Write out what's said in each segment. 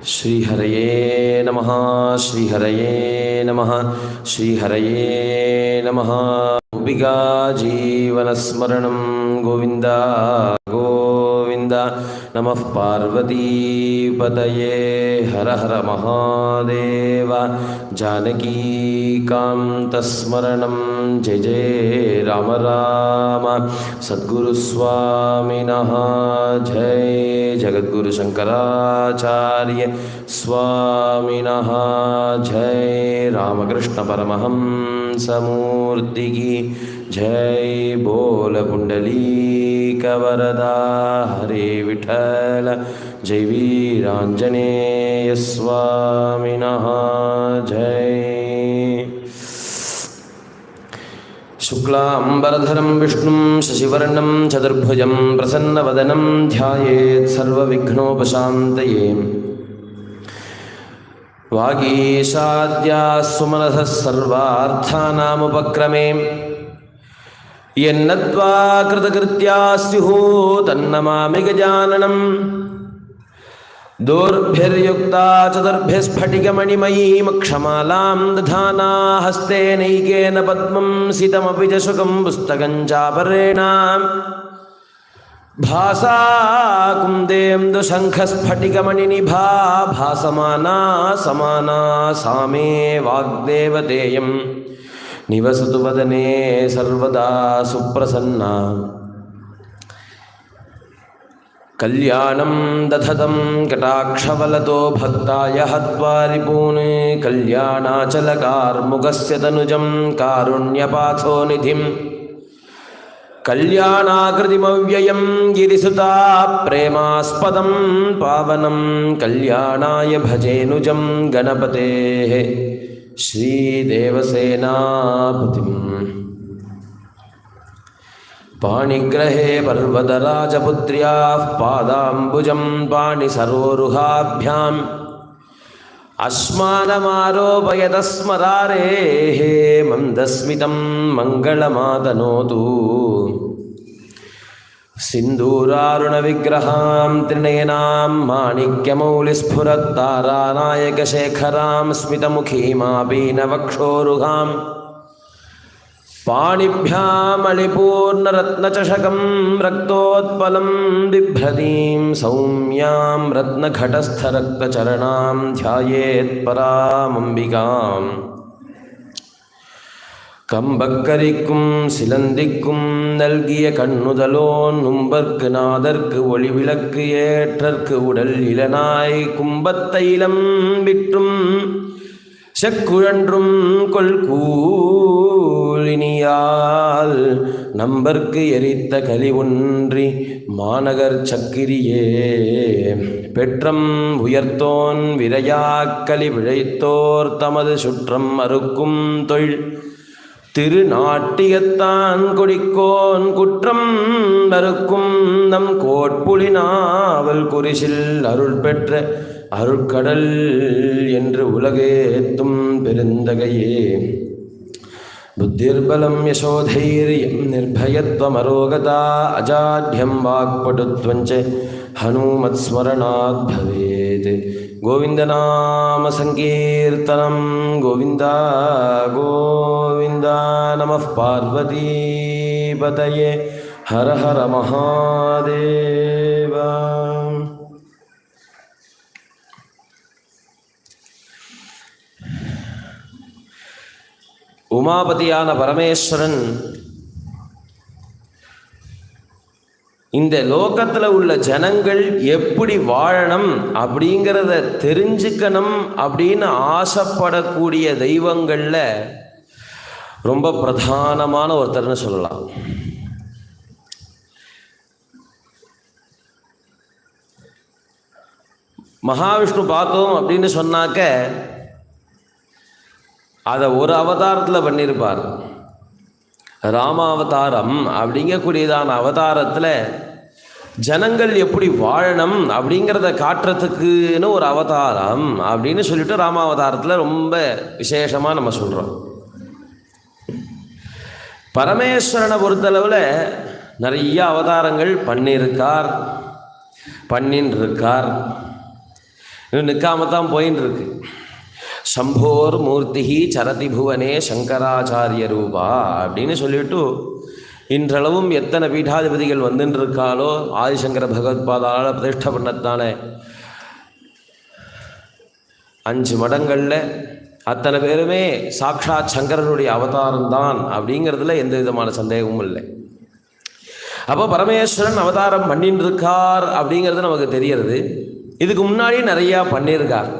श्रीहरये नमः श्रीहरये नमः श्रीहरये नमः। गोपिका जीवनस्मरणं गोविन्द गोविन्द। नमः पार्वतीपतये हर हर महादेव। जानकीकान्तस्मरणं जय जय राम राम। सद्गुरुस्वामिनः जय। जगद्गुरुशङ्कराचार्य स्वामिनः जय। रामकृष्णपरमहंसमूर्ति की जय। बोल पुण्डलीकवरदा हरे विठ्ठल। जय वीराञ्जनेय स्वामिनः जय। शुक्लाम्बरधरं विष्णुं शशिवर्णं चतुर्भुजं प्रसन्नवदनं ध्यायेत् सर्वविघ्नोपशान्तये। वागीशाद्याः सुमनसः सर्वार्थानामुपक्रमे यन्नत्वा कृतकृत्या स्युः तन्नमामि गजाननम्। दोर्भिर्युक्ता चतुर्भिस्फटिकमणिमयीमक्षमालां दधाना हस्तेनैकेन पद्मं सितमपि च शुकं पुस्तकं चापरेण। भासा कुन्देन्दुशङ्खस्फटिकमणिनिभा भासमाना समाना सा मे वाग्देवतेयं। निवसतु वदने सर्वदा सुप्रसन्ना। कल्याणं दधतं कटाक्षवलतो भक्ताय हत्वा रिपून्। कल्याणाचलकार्मुकस्य तनुजं कारुण्यपाथो निधिं। कल्याणाकृतिमव्ययं गिरिसुता प्रेमास्पदं पावनं। कल्याणाय भजेनुजं गणपतेः श्रीदेवसेनापतिम्। पाणिग्रहे पर्वतराजपुत्र्याः पादाम्बुजं पाणिसरोरुहाभ्याम् अस्मानमारोपयतः स्मरारेः मन्दस्मितं मङ्गलमातनोतु। सिन्दूरारुणविग्रहां त्रिनयनां माणिक्यमौलिस्फुरत्तारानायकशेखरां स्मितमुखीमापीनवक्षोरुहां। पाणिभ्यामलिपूर्णरत्नचषकं रक्तोत्पलं बिभ्रतीं सौम्यां रत्नघटस्थरक्तचरणां ध्यायेत्परामम्बिकाम्। கம்பக்கரிக்கும் சிலந்திக்கும் நல்கிய கண்ணுதலோன் நும்பர்க்கு நாதர்க்கு ஒளிவிளக்கு ஏற்றற்கு உடல் இளனாய் கும்பத்தைலம் விற்றும் செக்குழன்றும் கொல்கூலினியால் நம்பர்க்கு எரித்த கலி ஒன்றி மாநகர் சக்கிரியே பெற்றம் உயர்த்தோன் விரையாக்கலி விழைத்தோர் தமது சுற்றம் அறுக்கும் தொழில் திருநாட்டியத்தான் கொடிக்கோன் குற்றம் அறுக்கும் நம் கோட்புலி நாவல் குறிசில் அருள் பெற்ற அருட்கடல் என்று உலகேத்தும் பெருந்தகையே. புத்திர்பலம் யசோதைர்யம் நிர்பயத்வமரோகதா அஜாட்யம் வாக்படுத்வஞ்ச ஹனுமத் ஸ்மரணாத் பவேத். கோவிந்தநாம சங்கீர்த்தனம் கோவிந்தா கோவிந்தா. நமः பார்வதீபதயே ஹர ஹர மகாதேவா. உமாபதியான பரமேஸ்வரன் இந்த லோகத்தில் உள்ள ஜனங்கள் எப்படி வாழணும் அப்படிங்கிறத தெரிஞ்சுக்கணும் அப்படின்னு ஆசைப்படக்கூடிய தெய்வங்களில் ரொம்ப பிரதானமான ஒருத்தர்னு சொல்லலாம். மகாவிஷ்ணு பார்த்தோம் அப்படின்னு சொன்னாக்க அதை ஒரு அவதாரத்தில் பண்ணியிருப்பார். ராமாவதாரம் அப்படிங்கக்கூடியதான அவதாரத்தில் ஜனங்கள் எப்படி வாழணும் அப்படிங்கிறத காட்டுறதுக்குன்னு ஒரு அவதாரம் அப்படின்னு சொல்லிட்டு ராமாவதாரத்தில் ரொம்ப விசேஷமாக நம்ம சொல்கிறோம். பரமேஸ்வரனை பொறுத்தளவில் நிறைய அவதாரங்கள் பண்ணியிருக்கார். பண்ணின்னு இருக்கார். இன்னும் நிற்காம தான் போயின்னு இருக்கு. சம்போர் மூர்த்திஹி சரதி புவனே சங்கராச்சாரிய ரூபா அப்படின்னு சொல்லிட்டு இன்றளவும் எத்தனை பீடாதிபதிகள் வந்துன்னு இருக்காளோ ஆதிசங்கர பகவத்பாதால் பிரதிஷ்டை பண்ணத்தானே 5 மடங்களில் அத்தனை பேருமே சாக்ஷாத் சங்கரனுடைய அவதாரம்தான் அப்படிங்கிறதுல எந்த விதமான சந்தேகமும் இல்லை. அப்போ பரமேஸ்வரன் அவதாரம் பண்ணின்னு இருக்கார் அப்படிங்கிறது நமக்கு தெரியறது. இதுக்கு முன்னாடி நிறையா பண்ணியிருக்கார்.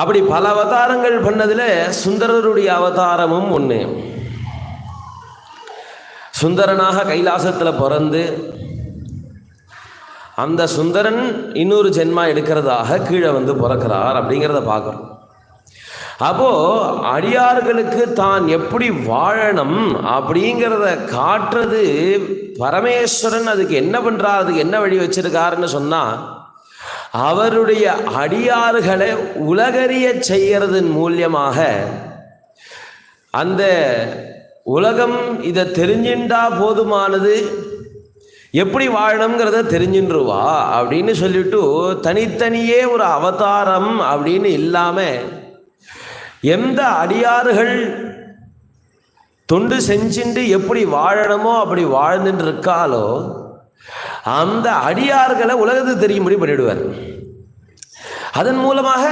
அப்படி பல அவதாரங்கள் பண்ணதில் சுந்தரருடைய அவதாரமும் ஒன்று. சுந்தரனாக கைலாசத்தில் பிறந்து அந்த சுந்தரன் இன்னொரு ஜென்மா எடுக்கிறதாக கீழே வந்து பிறக்கிறார் அப்படிங்கிறத பார்க்குறோம். அப்போது அடியார்களுக்கு தான் எப்படி வாழணும் அப்படிங்கிறத காட்டுறது பரமேஸ்வரன். அதுக்கு என்ன பண்ணுறார், அதுக்கு என்ன வழி வச்சிருக்காருன்னு சொன்னால், அவருடைய அடியார்களை உலகறிய செய்கிறதன் மூலியமாக அந்த உலகம் இதை தெரிஞ்சின்றா போதுமானது, எப்படி வாழணுங்கிறத தெரிஞ்சின்றுவா அப்படின்னு சொல்லிட்டு தனித்தனியே ஒரு அவதாரம் அப்படின்னு இல்லாமல் எந்த அடியார்கள் தொண்டு செஞ்சுட்டு எப்படி வாழணுமோ அப்படி வாழ்ந்துட்டு இருக்காலோ அந்த அடியார்களை உலகத்துக்கு தெரியும்படி பண்ணிவிடுவார். அதன் மூலமாக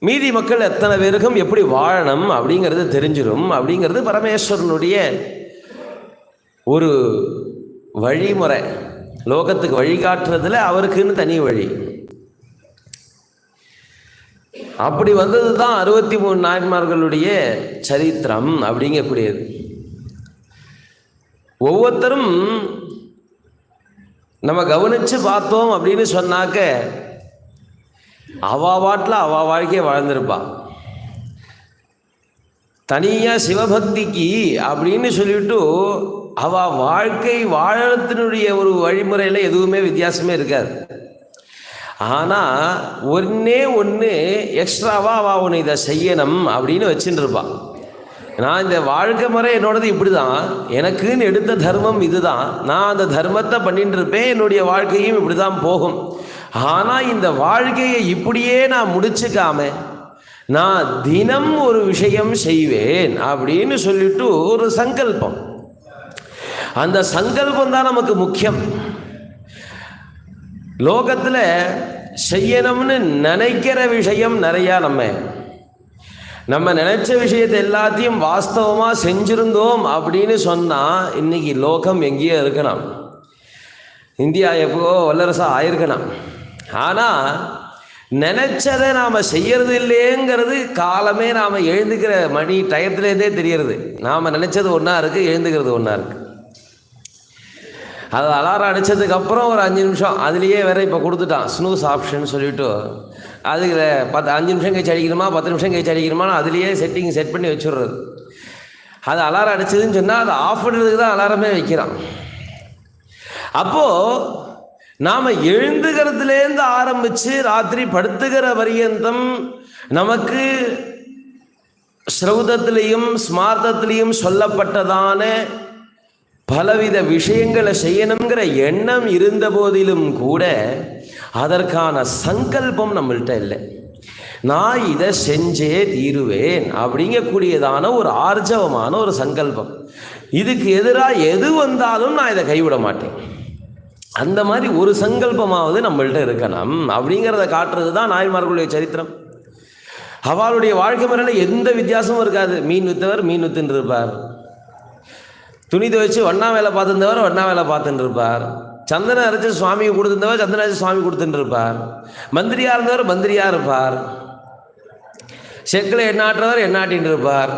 மீதி மக்கள் எத்தனை பேருக்கும் எப்படி வாழணும் அப்படிங்கிறது தெரிஞ்சிடும். அப்படிங்கிறது பரமேஸ்வரனுடைய ஒரு வழிமுறை. லோகத்துக்கு வழிகாட்டுறதுல அவருக்குன்னு தனி வழி. அப்படி வந்தது தான் 63 நாயன்மார்களுடைய சரித்திரம் அப்படிங்கக்கூடியது. ஒவ்வொருத்தரும் நம்ம கவனித்து பார்த்தோம் அப்படின்னு சொன்னாக்க அவா வாட்டில் அவா வாழ்க்கையை வாழ்ந்திருப்பா. தனியாக சிவபக்திக்கு அப்படின்னு சொல்லிவிட்டு அவள் வாழ்க்கை வாழத்தினுடைய ஒரு வழிமுறையில் எதுவுமே வித்தியாசமே இருக்காது. ஆனால் ஒன்று எக்ஸ்ட்ராவாக அவள் ஒன்று இதை செய்யணும் அப்படின்னு வச்சுட்டு இருப்பாள். நான் இந்த வாழ்க்கை முறை என்னோடது இப்படி தான், எனக்குன்னு எடுத்த தர்மம் இது தான், நான் அந்த தர்மத்தை பண்ணிட்டு இருப்பேன், என்னுடைய வாழ்க்கையும் இப்படி தான் போகும். ஆனால் இந்த வாழ்க்கையை இப்படியே நான் முடிச்சுக்காம நான் தினம் ஒரு விஷயம் செய்வேன் அப்படின்னு சொல்லிட்டு ஒரு சங்கல்பம். அந்த சங்கல்பம் தான் நமக்கு முக்கியம். லோகத்தில் செய்யணும்னு நினைக்கிற விஷயம் நிறையா. நம்ம நினைச்ச விஷயத்தை எல்லாத்தையும் வாஸ்தவமாக செஞ்சிருந்தோம் அப்படின்னு சொன்னால் இன்னைக்கு லோகம் எங்கேயோ இருக்கணும், இந்தியா எப்போ வல்லரசாக ஆயிருக்கணும். ஆனால் நினச்சதை நாம் செய்யறது இல்லைங்கிறது காலமே நாம் எழுந்துக்கிற மணி டயத்துலேருந்தே தெரியறது. நாம் நினச்சது ஒன்றா இருக்குது, எழுந்துக்கிறது ஒன்றா இருக்குது. அது அலாரம் அடித்ததுக்கப்புறம் ஒரு 5 நிமிஷம் அதுலேயே வேறு இப்போ கொடுத்துட்டான் ஸ்னூஸ் ஆப்ஷன் சொல்லிவிட்டு, அதுக்கு 5 நிமிஷம் கழிச்சு அடிக்கணுமா 10 நிமிஷம் கழிச்சு அடிக்கணுமான்னு அதுலேயே செட் பண்ணி வச்சுடுறது. அது அலாரம் அடிச்சதுன்னு சொன்னால் அது ஆஃப் பண்ணுறதுக்கு தான் அலாரமே வைக்கிறான். அப்போது நாம் எழுந்துகிறதுலேருந்து ஆரம்பித்து ராத்திரி படுத்துகிற பரியந்தம் நமக்கு ஸ்ரௌதத்திலையும் ஸ்மார்த்தத்திலையும் சொல்லப்பட்டதான பலவித விஷயங்களை செய்யணுங்கிற எண்ணம் இருந்த போதிலும் கூட அதற்கான சங்கல்பம் நம்மள்கிட்ட இல்லை. நான் இதை செஞ்சே தீருவேன் அப்படிங்கக்கூடியதான ஒரு ஆர்ஜவமான ஒரு சங்கல்பம். இதுக்கு எதிராக எது வந்தாலும் நான் இதை கைவிட மாட்டேன். அந்த மாதிரி ஒரு சங்கல்பமாவது நம்மள்கிட்ட இருக்கணும் அப்படிங்கிறத காட்டுறது தான் நாயன்மார்களுடைய சரித்திரம். அவளுடைய வாழ்க்கை முறையில் எந்த வித்தியாசமும் இருக்காது. மீன் விற்றவர் மீன் வித்துன்னு இருப்பார், துணி துவைச்சு ஒன்றா வேலை பார்த்துருந்தவர் ஒன்றா வேலை பார்த்துட்டு இருப்பார், சந்தனம் அரைச்சி சுவாமிக்கு கொடுத்துருந்தவர் சந்தனம் அரைச்சி சுவாமி கொடுத்துட்டு இருப்பார், மந்திரியாக இருந்தவர் மந்திரியாக இருப்பார், செக்கில் எண்ணாற்றவர் எண்ணாட்டின்னு இருப்பார்,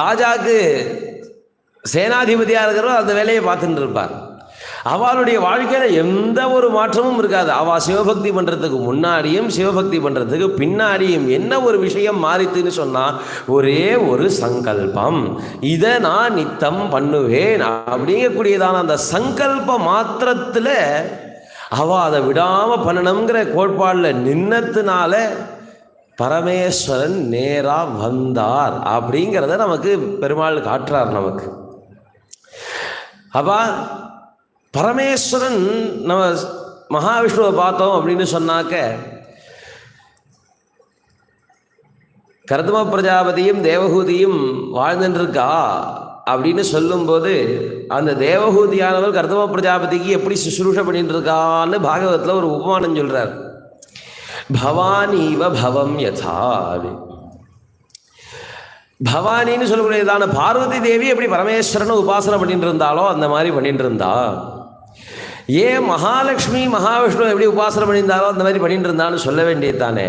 ராஜாவுக்கு சேனாதிபதியாக இருக்கிறவர் அந்த வேலையை பார்த்துட்டு இருப்பார். அவளுடைய வாழ்க்கையில் எந்த ஒரு மாற்றமும் இருக்காது. அவள் சிவபக்தி பண்ணுறதுக்கு முன்னாடியும் சிவபக்தி பண்ணுறதுக்கு பின்னாடியும் என்ன ஒரு விஷயம் மாறித்துன்னு சொன்னால் ஒரே ஒரு சங்கல்பம், இதை நான் நித்தம் பண்ணுவேன் அப்படிங்கக்கூடியதான அந்த சங்கல்ப மாத்திரத்தில் அவள் அதை விடாமல் பண்ணணுங்கிற கோட்பாடில் நின்னத்துனால பரமேஸ்வரன் நேராக வந்தார் அப்படிங்கிறத நமக்கு பெருமாள் காட்டுறார். நமக்கு அப்போ பரமேஸ்வரன் நம்ம மகாவிஷ்ணுவை பார்த்தோம் அப்படின்னு சொன்னாக்க கர்தம பிரஜாபதியும் தேவஹூதியும் வாழ்ந்துருக்கா அப்படின்னு சொல்லும்போது அந்த தேவஹூதியானவர் கர்தம பிரஜாபதிக்கு எப்படி சுசுரூஷ பண்ணிட்டு இருக்கான்னு பாகவதத்தில் ஒரு உபமானம் சொல்றார். பவானீவ பவம் யதா. பவானின்னு சொல்லக்கூடியதான பார்வதி தேவி எப்படி பரமேஸ்வரனை உபாசனை பண்ணிட்டு இருந்தாலோ அந்த மாதிரி பண்ணிட்டு இருந்தா. ஏன் மகாலட்சுமி மகாவிஷ்ணு எப்படி உபாசனை பண்ணியிருந்தாலோ அந்த மாதிரி பண்ணிட்டு இருந்தான்னு சொல்ல வேண்டியது தானே.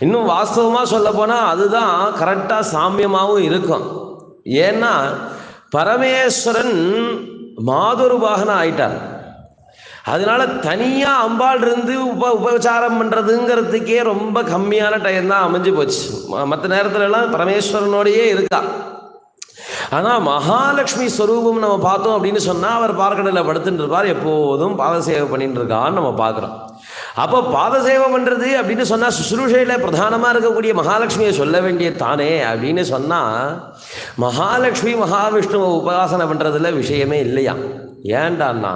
இன்னும் வாஸ்தவமாக சொல்ல போனால் அதுதான் கரெக்டாக சாமியமாகவும் இருக்கும். ஏன்னா பரமேஸ்வரன் மாதுருபாகனா ஆயிட்டார். அதனால தனியாக அம்பாள் இருந்து உபச்சாரம் பண்ணுறதுங்கிறதுக்கே ரொம்ப கம்மியான டைம் தான் அமைஞ்சு போச்சு. மற்ற நேரத்துலலாம் பரமேஸ்வரனோடையே இருக்கா. ஆனால் மகாலட்சுமி ஸ்வரூபம் நம்ம பார்த்தோம் அப்படின்னு சொன்னால் அவர் பார்க்கடலில் படுத்துட்டு இருப்பார், எப்போதும் பாதசேவை பண்ணிட்டு இருக்கான்னு நம்ம பார்க்குறோம். அப்போ பாதசேவை பண்ணுறது அப்படின்னு சொன்னால் சுசுரூஷையில் பிரதானமாக இருக்கக்கூடிய மகாலட்சுமியை சொல்ல வேண்டியது தானே அப்படின்னு சொன்னால் மகாலட்சுமி மகாவிஷ்ணுவை உபாசனை பண்ணுறதுல விஷயமே இல்லையா. ஏண்டான்னா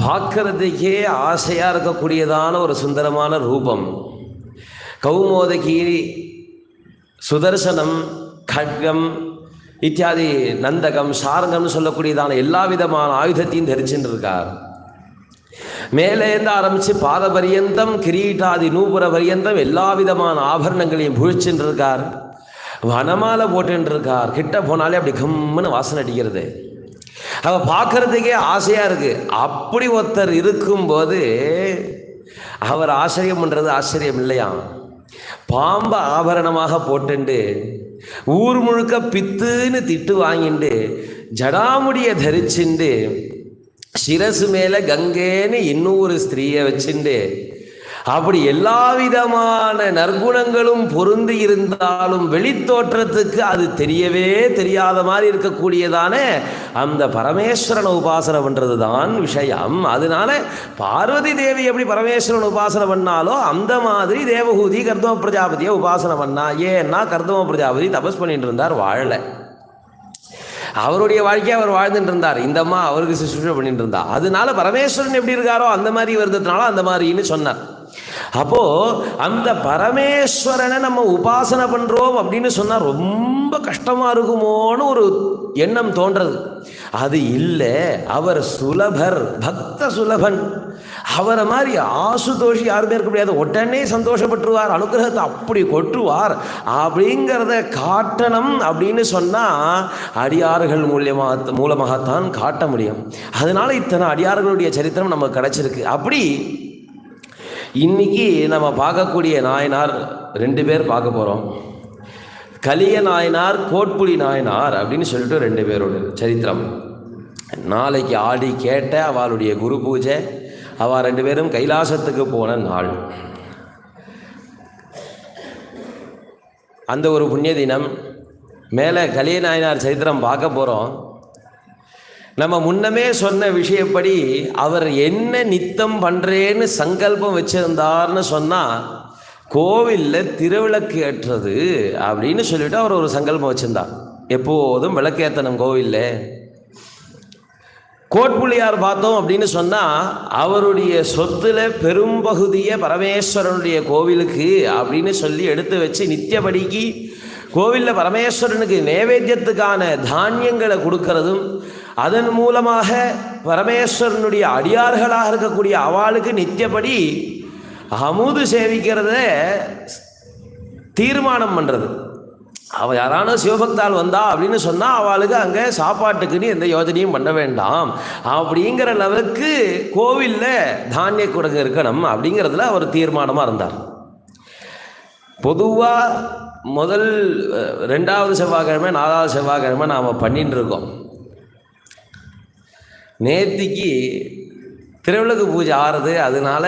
பார்க்கறதுக்கே ஆசையாக இருக்கக்கூடியதான ஒரு சுந்தரமான ரூபம். கௌமோதகி, சுதர்சனம், கட்கம் இத்தியாதி, நந்தகம், சாரங்கம்னு சொல்லக்கூடியதான எல்லா விதமான ஆயுதத்தையும் தரிச்சுட்டு இருக்கார். மேலேருந்து ஆரம்பித்து பாத பரியந்தம், கிரீட்டாதி நூபுர பரியந்தம் எல்லா விதமான ஆபரணங்களையும் புழிச்சுட்டு இருக்கார். வனமாலை போட்டுன்னு இருக்கார். கிட்ட போனாலே அப்படி கம்முன்னு வாசனை அடிக்கிறது. அவள் பார்க்கறதுக்கே ஆசையாக இருக்குது. அப்படி ஒருத்தர் இருக்கும்போது அவர் ஆச்சரியம் பண்ணுறது ஆச்சரியம் இல்லையா. பாம்பை ஆபரணமாக போட்டுண்டு ஊர் முழுக்க பித்துன்னு திட்டு வாங்கிண்டு ஜடாமுடியை தரிச்சுண்டு சிரசு மேலே கங்கேன்னு இன்னொரு ஸ்திரீயை வச்சுண்டு அப்படி எல்லா விதமான நற்குணங்களும் பொருந்தி இருந்தாலும் வெளித்தோற்றத்துக்கு அது தெரியவே தெரியாத மாதிரி இருக்கக்கூடியதான அந்த பரமேஸ்வரனை உபாசனை பண்ணுறது தான் விஷயம். அதனால பார்வதி தேவி எப்படி பரமேஸ்வரனை உபாசனை பண்ணாலோ அந்த மாதிரி தேவஹூதி கர்தம பிரஜாபதியை உபாசனை பண்ணா. ஏன்னா கர்தம பிரஜாபதி தபஸ் பண்ணிட்டு இருந்தார், வாழலை. அவருடைய வாழ்க்கையை அவர் வாழ்ந்துட்டு இருந்தார். இந்த அம்மா அவருக்கு சுசுரூஷை பண்ணிட்டு இருந்தா. அதனால பரமேஸ்வரன் எப்படி இருக்காரோ அந்த மாதிரி வருதுனால அந்த மாதிரின்னு சொன்னார். அப்போ அந்த பரமேஸ்வரனை நம்ம உபாசனை பண்றோம் அப்படின்னு சொன்னா ரொம்ப கஷ்டமா இருக்குமோன்னு ஒரு எண்ணம் தோன்றது. அது இல்லை, அவர் சுலபர், பக்த சுலபன். அவரை மாதிரி ஆசுதோஷி யாருமே இருக்க முடியாது. உடனே சந்தோஷப்பட்டுருவார், அனுகிரகத்தை அப்படி கொட்டுவார். அப்படிங்கிறத காட்டணும் அப்படின்னு சொன்னால் அடியார்கள் மூலமாகத்தான் காட்ட முடியும். அதனால இத்தனை அடியார்களுடைய சரித்திரம் நமக்கு கிடைச்சிருக்கு. அப்படி இன்னைக்கு நம்ம பார்க்கக்கூடிய நாயனார் 2 பேர் பார்க்க போகிறோம். கலிய நாயனார், கோட்புலி நாயனார் அப்படின்னு சொல்லிட்டு 2 பேரோட சரித்திரம். நாளைக்கு ஆடி கேட்ட அவளுடைய குரு பூஜை, அவள் 2 பேரும் கைலாசத்துக்கு போன நாள். அந்த ஒரு புண்ணிய தினம் மேலே கலிய நாயனார் சரித்திரம் பார்க்க போகிறோம். நம்ம முன்னமே சொன்ன விஷயப்படி அவர் என்ன நித்தம் பண்ணுறேன்னு சங்கல்பம் வச்சுருந்தார்னு சொன்னால் கோவிலில் திருவிளக்கு ஏற்றுறது அப்படின்னு சொல்லிவிட்டு அவர் ஒரு சங்கல்பம் வச்சுருந்தார். எப்போதும் விளக்கேற்றணும் கோவிலில். கோட்புள்ளியார் பார்த்தோம் அப்படின்னு சொன்னால் அவருடைய சொத்தில் பெரும்பகுதியை பரமேஸ்வரனுடைய கோவிலுக்கு அப்படின்னு சொல்லி எடுத்து வச்சு நித்தியபடிக்கு கோவிலில் பரமேஸ்வரனுக்கு நைவேத்தியத்துக்கான தானியங்களை கொடுக்கறதும், அதன் மூலமாக பரமேஸ்வரனுடைய அடியார்களாக இருக்கக்கூடிய அவளுக்கு நித்தியப்படி அமுது சேவிக்கிறத தீர்மானம் பண்ணுறது. அவள் யாரான சிவபக்தால் வந்தா அப்படின்னு சொன்னால் அவளுக்கு அங்கே சாப்பாட்டுக்குன்னு எந்த யோஜனையும் பண்ண வேண்டாம் அப்படிங்கிற அளவுக்கு கோவிலில் தானிய குடங்கு இருக்கணும் அப்படிங்கிறதுல அவர் தீர்மானமாக இருந்தார். பொதுவாக முதல் 2வது செவ்வாய்க்கிழமை 4வது செவ்வாய்க்கிழமை நாம் பண்ணிட்டு இருக்கோம். நேத்திக்கு திருவிளக்கு பூஜை ஆறுது, அதனால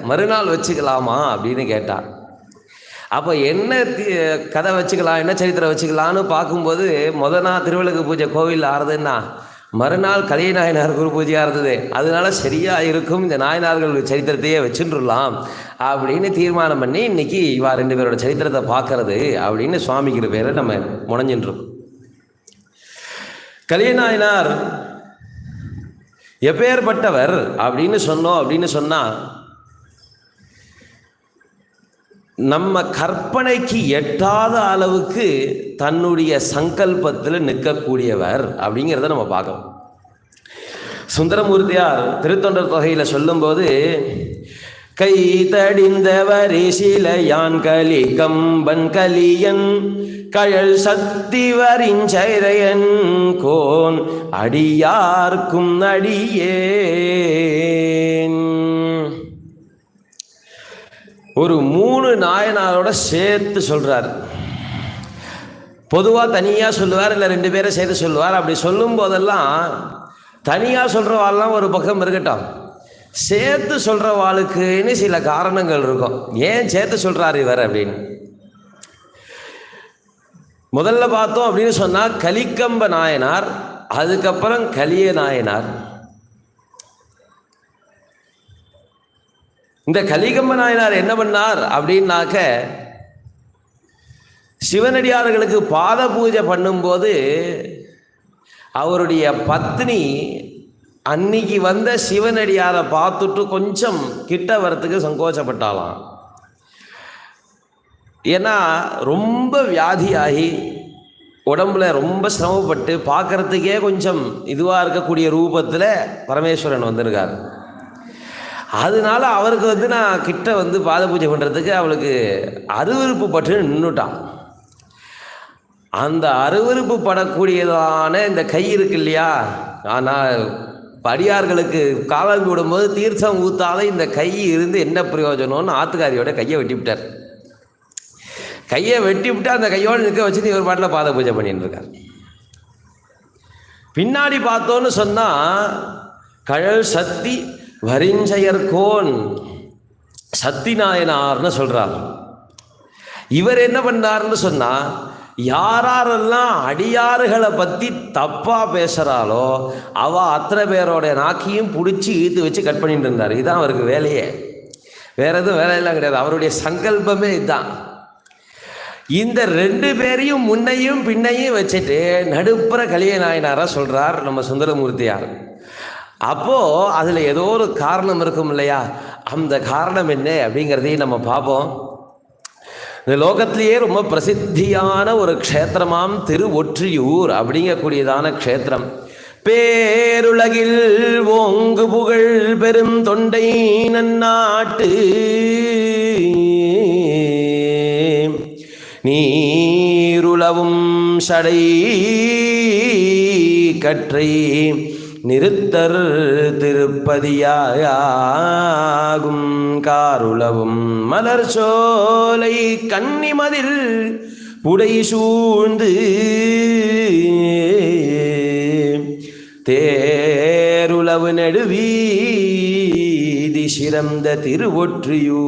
மறுநாள் வச்சுக்கலாமா அப்படின்னு கேட்டார். அப்போ என்ன கதை வச்சுக்கலாம், என்ன சரித்திரம் வச்சுக்கலான்னு பார்க்கும்போது நாள் திருவிளக்கு பூஜை கோவிலில் ஆறுதுன்னா மறுநாள் கலிய நாயனார் குரு பூஜையாக இருந்தது. அதனால சரியாக இருக்கும், இந்த நாயனார்கள் சரித்திரத்தையே வச்சுட்டுலாம் அப்படின்னு தீர்மானம் பண்ணி இன்றைக்கி இவா 2 பேரோட சரித்திரத்தை பார்க்கறது அப்படின்னு சுவாமிக்கிற பேரை நம்ம முனைஞ்சின்றிருக்கோம். கலிய நாயனார் எப்பேற்பட்டவர் அப்படின்னு சொன்னால் நம்ம கற்பனைக்கு எட்டாத அளவுக்கு தன்னுடைய சங்கல்பத்தில் நிற்கக்கூடியவர் அப்படிங்கிறத நம்ம பார்க்கணும். சுந்தரமூர்த்தியார் திருத்தொண்டர் தொகையில் சொல்லும்போது, கை தடிந்தவரி சிலையான் கலி கம்பன் கலியன் கழல் சக்திவரின் சைதையன் கோன் அடியார்க்கும் அடியேன். ஒரு 3 நாயனாரோட சேர்த்து சொல்றார். பொதுவாக தனியாக சொல்லுவார், இல்லை 2 பேரை சேர்த்து சொல்லுவார். அப்படி சொல்லும் போதெல்லாம் தனியாக சொல்கிறவாள்லாம் ஒரு பக்கம் இருக்கட்டும், சேர்த்து சொல்கிறவாளுக்குன்னு சில காரணங்கள் இருக்கும். ஏன் சேர்த்து சொல்கிறார் இவர் அப்படின்னு முதல்ல பார்த்தோம் அப்படின்னு சொன்னால் கலிக்கம்ப நாயனார், அதுக்கப்புறம் கலிய நாயனார். இந்த கலிகம்ப நாயனார் என்ன பண்ணார் அப்படின்னாக்க, சிவனடியார்களுக்கு பாத பூஜை பண்ணும்போது அவருடைய பத்னி அன்னைக்கு வந்த சிவனடியாரை பார்த்துட்டு கொஞ்சம் கிட்ட வரத்துக்கு சங்கோச்சப்பட்டாலாம். ஏன்னா ரொம்ப வியாதியாகி உடம்புல ரொம்ப சிரமப்பட்டு பார்க்கறதுக்கே கொஞ்சம் இதுவாக இருக்கக்கூடிய ரூபத்தில் பரமேஸ்வரன் வந்திருக்கார். அதனால அவருக்கு நான் கிட்ட பாத பூஜை பண்ணுறதுக்கு அவளுக்கு அருவருப்பு பட்டு நின்றுட்டான். அந்த அருவருப்பு படக்கூடியதான இந்த கை இருக்கு இல்லையா, ஆனால் அடியார்களுக்கு காலாம்பி விடும்போது தீர்த்தம் ஊத்தாத இந்த கை இருந்து என்ன பிரயோஜனம்னு ஆத்துக்காரியோட கையை வெட்டிவிட்டார். கையை வெட்டிவிட்டு அந்த கையோடு நிற்க வச்சுட்டு இவர் பாட்டில் பாத பூஜை பண்ணிட்டு இருக்கார். பின்னாடி பார்த்தோன்னு சொன்னால் கழல் சக்தி வரிஞ்சயர்கோன் சக்தி நாயனார்னு சொல்கிறார். இவர் என்ன பண்ணார்னு சொன்னால், யாரெல்லாம் அடியாறுகளை பற்றி தப்பாக பேசுகிறாளோ அவள் அத்தனை பேரோட நாக்கையும் பிடிச்சி இழுத்து வச்சு கட் பண்ணிட்டு இருந்தார். இதுதான் அவருக்கு வேலையே, வேற எதுவும் வேலையெல்லாம் கிடையாது. அவருடைய சங்கல்பமே இதுதான். இந்த 2 பேரையும் முன்னையும் பின்னையும் வச்சுட்டு நடுப்புற கலிய நாயனாராக சொல்கிறார் நம்ம சுந்தரமூர்த்தியார். அப்போது அதில் ஏதோ ஒரு காரணம் இருக்கும் இல்லையா, அந்த காரணம் என்ன அப்படிங்கிறதையும் நம்ம பார்ப்போம். இந்த லோகத்திலேயே ரொம்ப பிரசித்தியான ஒரு க்ஷேத்திரமாம் திருவொற்றியூர் அப்படிங்கக்கூடியதான க்ஷேத்திரம். பேருலகில் ஓங்கு புகழ் பெரும் தொண்டை நன்னாட்டு நீருளவும் சடை கற்றை நிறுத்தர் திருப்பதியாகும் காருளவும் மலர் சோலை கன்னிமதில் புடை சூழ்ந்து தேருளவு நெடுவீதி சிறந்த திருவொற்றியூர்.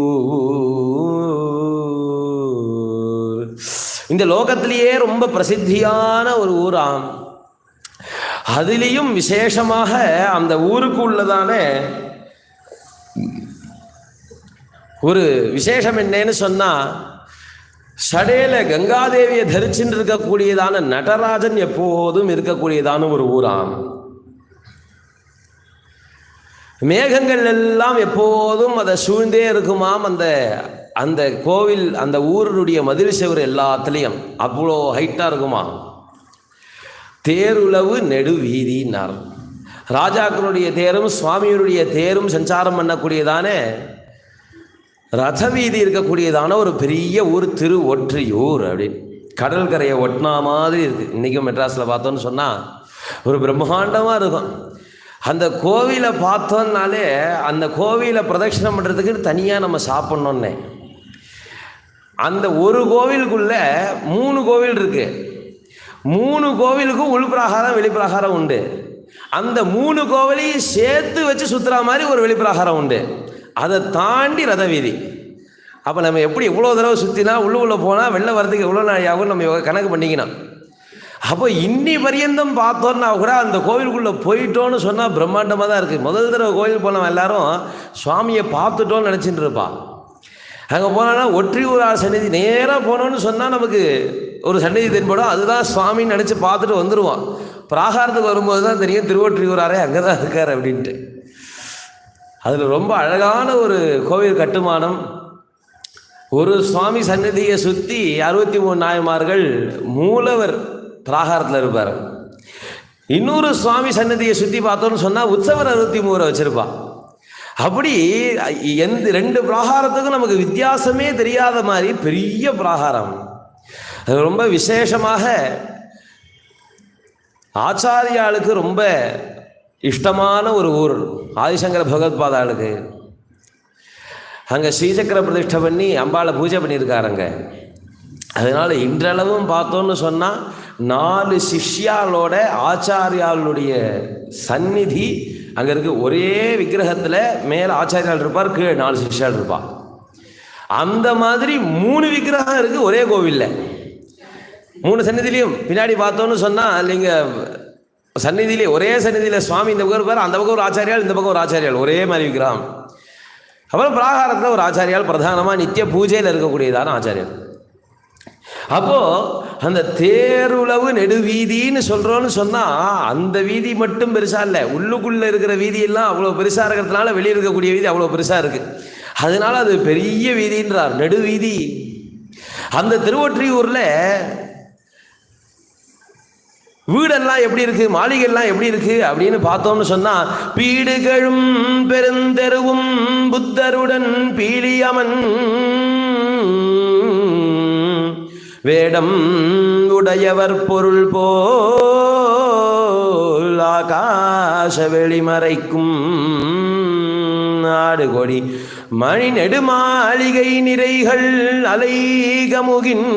இந்த லோகத்திலேயே ரொம்ப பிரசித்தியான ஒரு ஊராம். அதிலையும் விசேஷமாக அந்த ஊருக்கு உள்ளதான ஒரு விசேஷம் என்னன்னு சொன்னால், சடையில கங்காதேவியை தரிச்சுட்டு இருக்கக்கூடியதான நடராஜன் எப்போதும் இருக்கக்கூடியதான ஒரு ஊராம். மேகங்கள் எல்லாம் எப்போதும் அதை சூழ்ந்தே இருக்குமாம். அந்த கோவில், அந்த ஊருடைய மதில் செவர் எல்லாத்துலேயும் அவ்வளோ ஹைட்டாக இருக்குமா. தேருளவு நெடுவீதினார். ராஜாக்களுடைய தேரும் சுவாமியுடைய தேரும் சஞ்சாரம் பண்ணக்கூடியதான ரத வீதி இருக்கக்கூடியதான ஒரு பெரிய ஊர் திருவொற்றியூர் அப்படின்னு. கடல் கரையை ஒட்டினா மாதிரி இருக்குது. இன்றைக்கும் மெட்ராஸில் பார்த்தோன்னு சொன்னால் ஒரு பிரம்மாண்டமாக இருக்கும். அந்த கோவிலை பார்த்தோன்னாலே அந்த கோவிலை பிரதட்சிணம் பண்ணுறதுக்கு தனியாக நம்ம சாப்பிட்ணுன்னே. அந்த ஒரு கோவிலுக்குள்ளே 3 கோவில் இருக்குது. 3 கோவிலுக்கும் உள்பிரகாரம் வெளிப்பிரகாரம் உண்டு. அந்த 3 கோவிலையும் சேர்த்து வச்சு சுற்றுற மாதிரி ஒரு வெளிப்பிரகாரம் உண்டு. அதை தாண்டி ரத வீதி. அப்போ நம்ம எப்படி எவ்வளோ தடவை சுற்றினா உள்ளே போனால் வெளில வரதுக்கு எவ்வளோ நாள் ஆகும் நம்ம கணக்கு பண்ணிக்கணும். அப்போ இன்னி பரியந்தம் பார்த்தோன்னா கூட அந்த கோவிலுக்குள்ளே போயிட்டோன்னு சொன்னால் பிரம்மாண்டமாக தான் இருக்குது. முதல் தடவை கோவில் போனவன் எல்லாரும் சுவாமியை பார்த்துட்டோன்னு நினச்சிட்டு இருப்பான். அங்கே போனோன்னா ஒற்றியூரார் சந்நிதி நேராக போனோன்னு சொன்னால் நமக்கு ஒரு சந்நிதி தென்படும். அதுதான் சுவாமின்னு நினச்சி பார்த்துட்டு வந்துடுவான். பிராகாரத்துக்கு வரும்போது தான் தெரியும் திருவொற்றியூராரே அங்கே தான் இருக்கார் அப்படின்ட்டு. அதில் ரொம்ப அழகான ஒரு கோவில் கட்டுமானம். ஒரு சுவாமி சன்னதியை சுற்றி 63 நாயன்மார்கள் மூலவர் பிராகாரத்தில் இருப்பார். இன்னொரு சுவாமி சன்னதியை சுற்றி பார்த்தோன்னு சொன்னால் உற்சவர் 63 வச்சுருப்பான். அப்படி ரெண்டு பிராகாரத்துக்கும் நமக்கு வித்தியாசமே தெரியாத மாதிரி பெரிய பிராகாரம். அது ரொம்ப விசேஷமாக ஆச்சாரியாளுக்கு ரொம்ப இஷ்டமான ஒரு ஊர் ஆதிசங்கர பகவத்பாதாளுக்கு. அங்கே ஸ்ரீசக்கர பிரதிஷ்டை பண்ணி அம்பாளை பூஜை பண்ணியிருக்காருங்க. அதனால் இன்றளவும் பார்த்தோன்னு சொன்னால் 4 சிஷ்யாலோட ஆச்சாரியாளுடைய சந்நிதி அங்கே இருக்குது. ஒரே விக்கிரகத்தில் மேலே ஆச்சாரியால் இருப்பார், கீழே 4 சிஷ்யால் இருப்பார். அந்த மாதிரி 3 விக்கிரகம் இருக்குது ஒரே கோவிலில். 3 சந்நிதிலையும் பின்னாடி பார்த்தோன்னு சொன்னால் நீங்கள் சந்நிதியிலே ஒரே சந்நிதியில் சுவாமி இந்த பக்கம் இருப்பார், அந்த பக்கம் ஒரு ஆச்சாரியால், இந்த பக்கம் ஒரு ஆச்சாரியால், ஒரே மாதிரி விக்கிரகம். அப்புறம் பிராகாரத்தில் ஒரு ஆச்சாரியால் பிரதானமாக நித்திய பூஜையில் இருக்கக்கூடியதான ஆச்சாரியர். அப்போது அந்த தேருளவு நெடுவீதின்னு சொல்கிறோன்னு சொன்னால் அந்த வீதி மட்டும் பெருசாக இல்லை, உள்ளுக்குள்ளே இருக்கிற வீதியெல்லாம் அவ்வளோ பெருசாக இருக்கிறதுனால வெளியே இருக்கக்கூடிய வீதி அவ்வளோ பெருசாக இருக்குது. அதனால அது பெரிய வீதின்றார், நெடுவீதி. அந்த திருவொற்றியூரில் வீடெல்லாம் எப்படி இருக்கு, மாளிகைலாம் எப்படி இருக்கு அப்படின்னு பார்த்தோம்னு சொன்னா, பீடுகளும் பெருந்தெருவும் புத்தருடன் பீலியமன் வேடம் உடையவர் பொருள் போல் ஆகாச வெளிமறைக்கும் நாடு கொடி மணி நெடுமாளிகை நிறைகள் அலைகமுகின்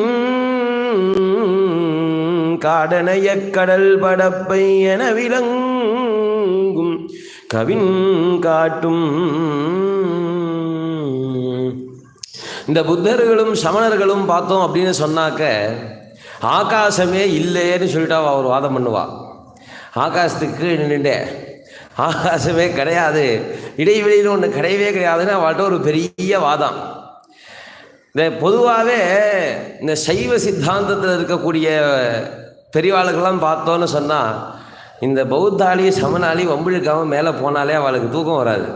காடனைய கடல் படப்பை என விளங்கும் கவின் காட்டும். இந்த புத்தர்களும் சமணர்களும் பார்த்தோம் அப்படின்னு சொன்னாக்க ஆகாசமே இல்லைன்னு சொல்லிட்டா அவர் வாதம் பண்ணுவா. ஆகாசத்துக்கு நின்றுட்டே ஆகாசமே கிடையாது, இடைவெளியில் ஒன்று கிடையவே கிடையாதுன்னு அவள்கிட்ட ஒரு பெரிய வாதம். இந்த பொதுவாகவே இந்த சைவ சித்தாந்தத்தில் இருக்கக்கூடிய பெரியவாளுக்கெல்லாம் பார்த்தோன்னு சொன்னால், இந்த பௌத்தாளி சமணாளி வம்பிழுக்காமல் மேலே போனாலே அவளுக்கு தூக்கம் வராது.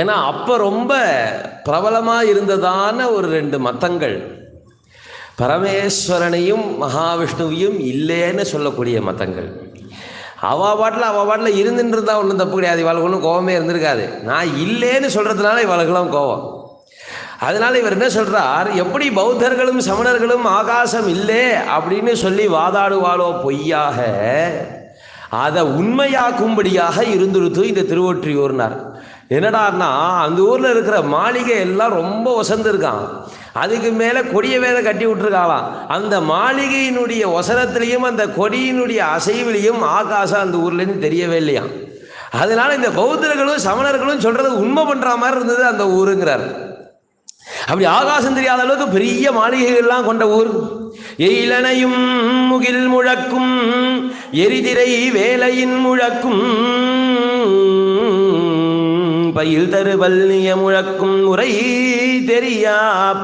ஏன்னா அப்போ ரொம்ப பிரபலமாக இருந்ததான ஒரு 2 மதங்கள், பரமேஸ்வரனையும் மகாவிஷ்ணுவையும் இல்லைன்னு சொல்லக்கூடிய மதங்கள். அவள் பாட்டில் இருந்துட்டு இருந்தால் ஒன்றும் தப்பு கிடையாது, இவளுக்கு ஒன்றும் கோபமே இருந்திருக்காது. நான் இல்லைன்னு சொல்கிறதுனால இவளுக்கெல்லாம் கோபம். அதனால் இவர் என்ன சொல்கிறார், எப்படி பௌத்தர்களும் சமணர்களும் ஆகாசம் இல்லை அப்படின்னு சொல்லி வாதாடுவாளோ பொய்யாக, அதை உண்மையாக்கும்படியாக இருந்துருத்து இந்த திருவொற்றியூர்னார். என்னடான்னா அந்த ஊரில் இருக்கிற மாளிகை எல்லாம் ரொம்ப வசந்திருக்கான், அதுக்கு மேலே கொடியை வேற கட்டி விட்டுருக்காளாம். அந்த மாளிகையினுடைய வசனத்திலையும் அந்த கொடியினுடைய அசைவிலையும் ஆகாசம் அந்த ஊர்லேருந்து தெரியவே இல்லையா. அதனால் இந்த பௌத்தர்களும் சமணர்களும் சொல்கிறது உண்மை பண்ணுற மாதிரி இருந்தது அந்த ஊருங்கிறார். அப்படி ஆகாசம் தெரியாத அளவுக்கு பெரிய மாளிகைகள்லாம் கொண்ட ஊர். எயிலனையும் முகில் முழக்கும் எரிதிரை வேலையின் முழக்கும் பயில் தரு வல்லிய முழக்கும் உரை தெரியா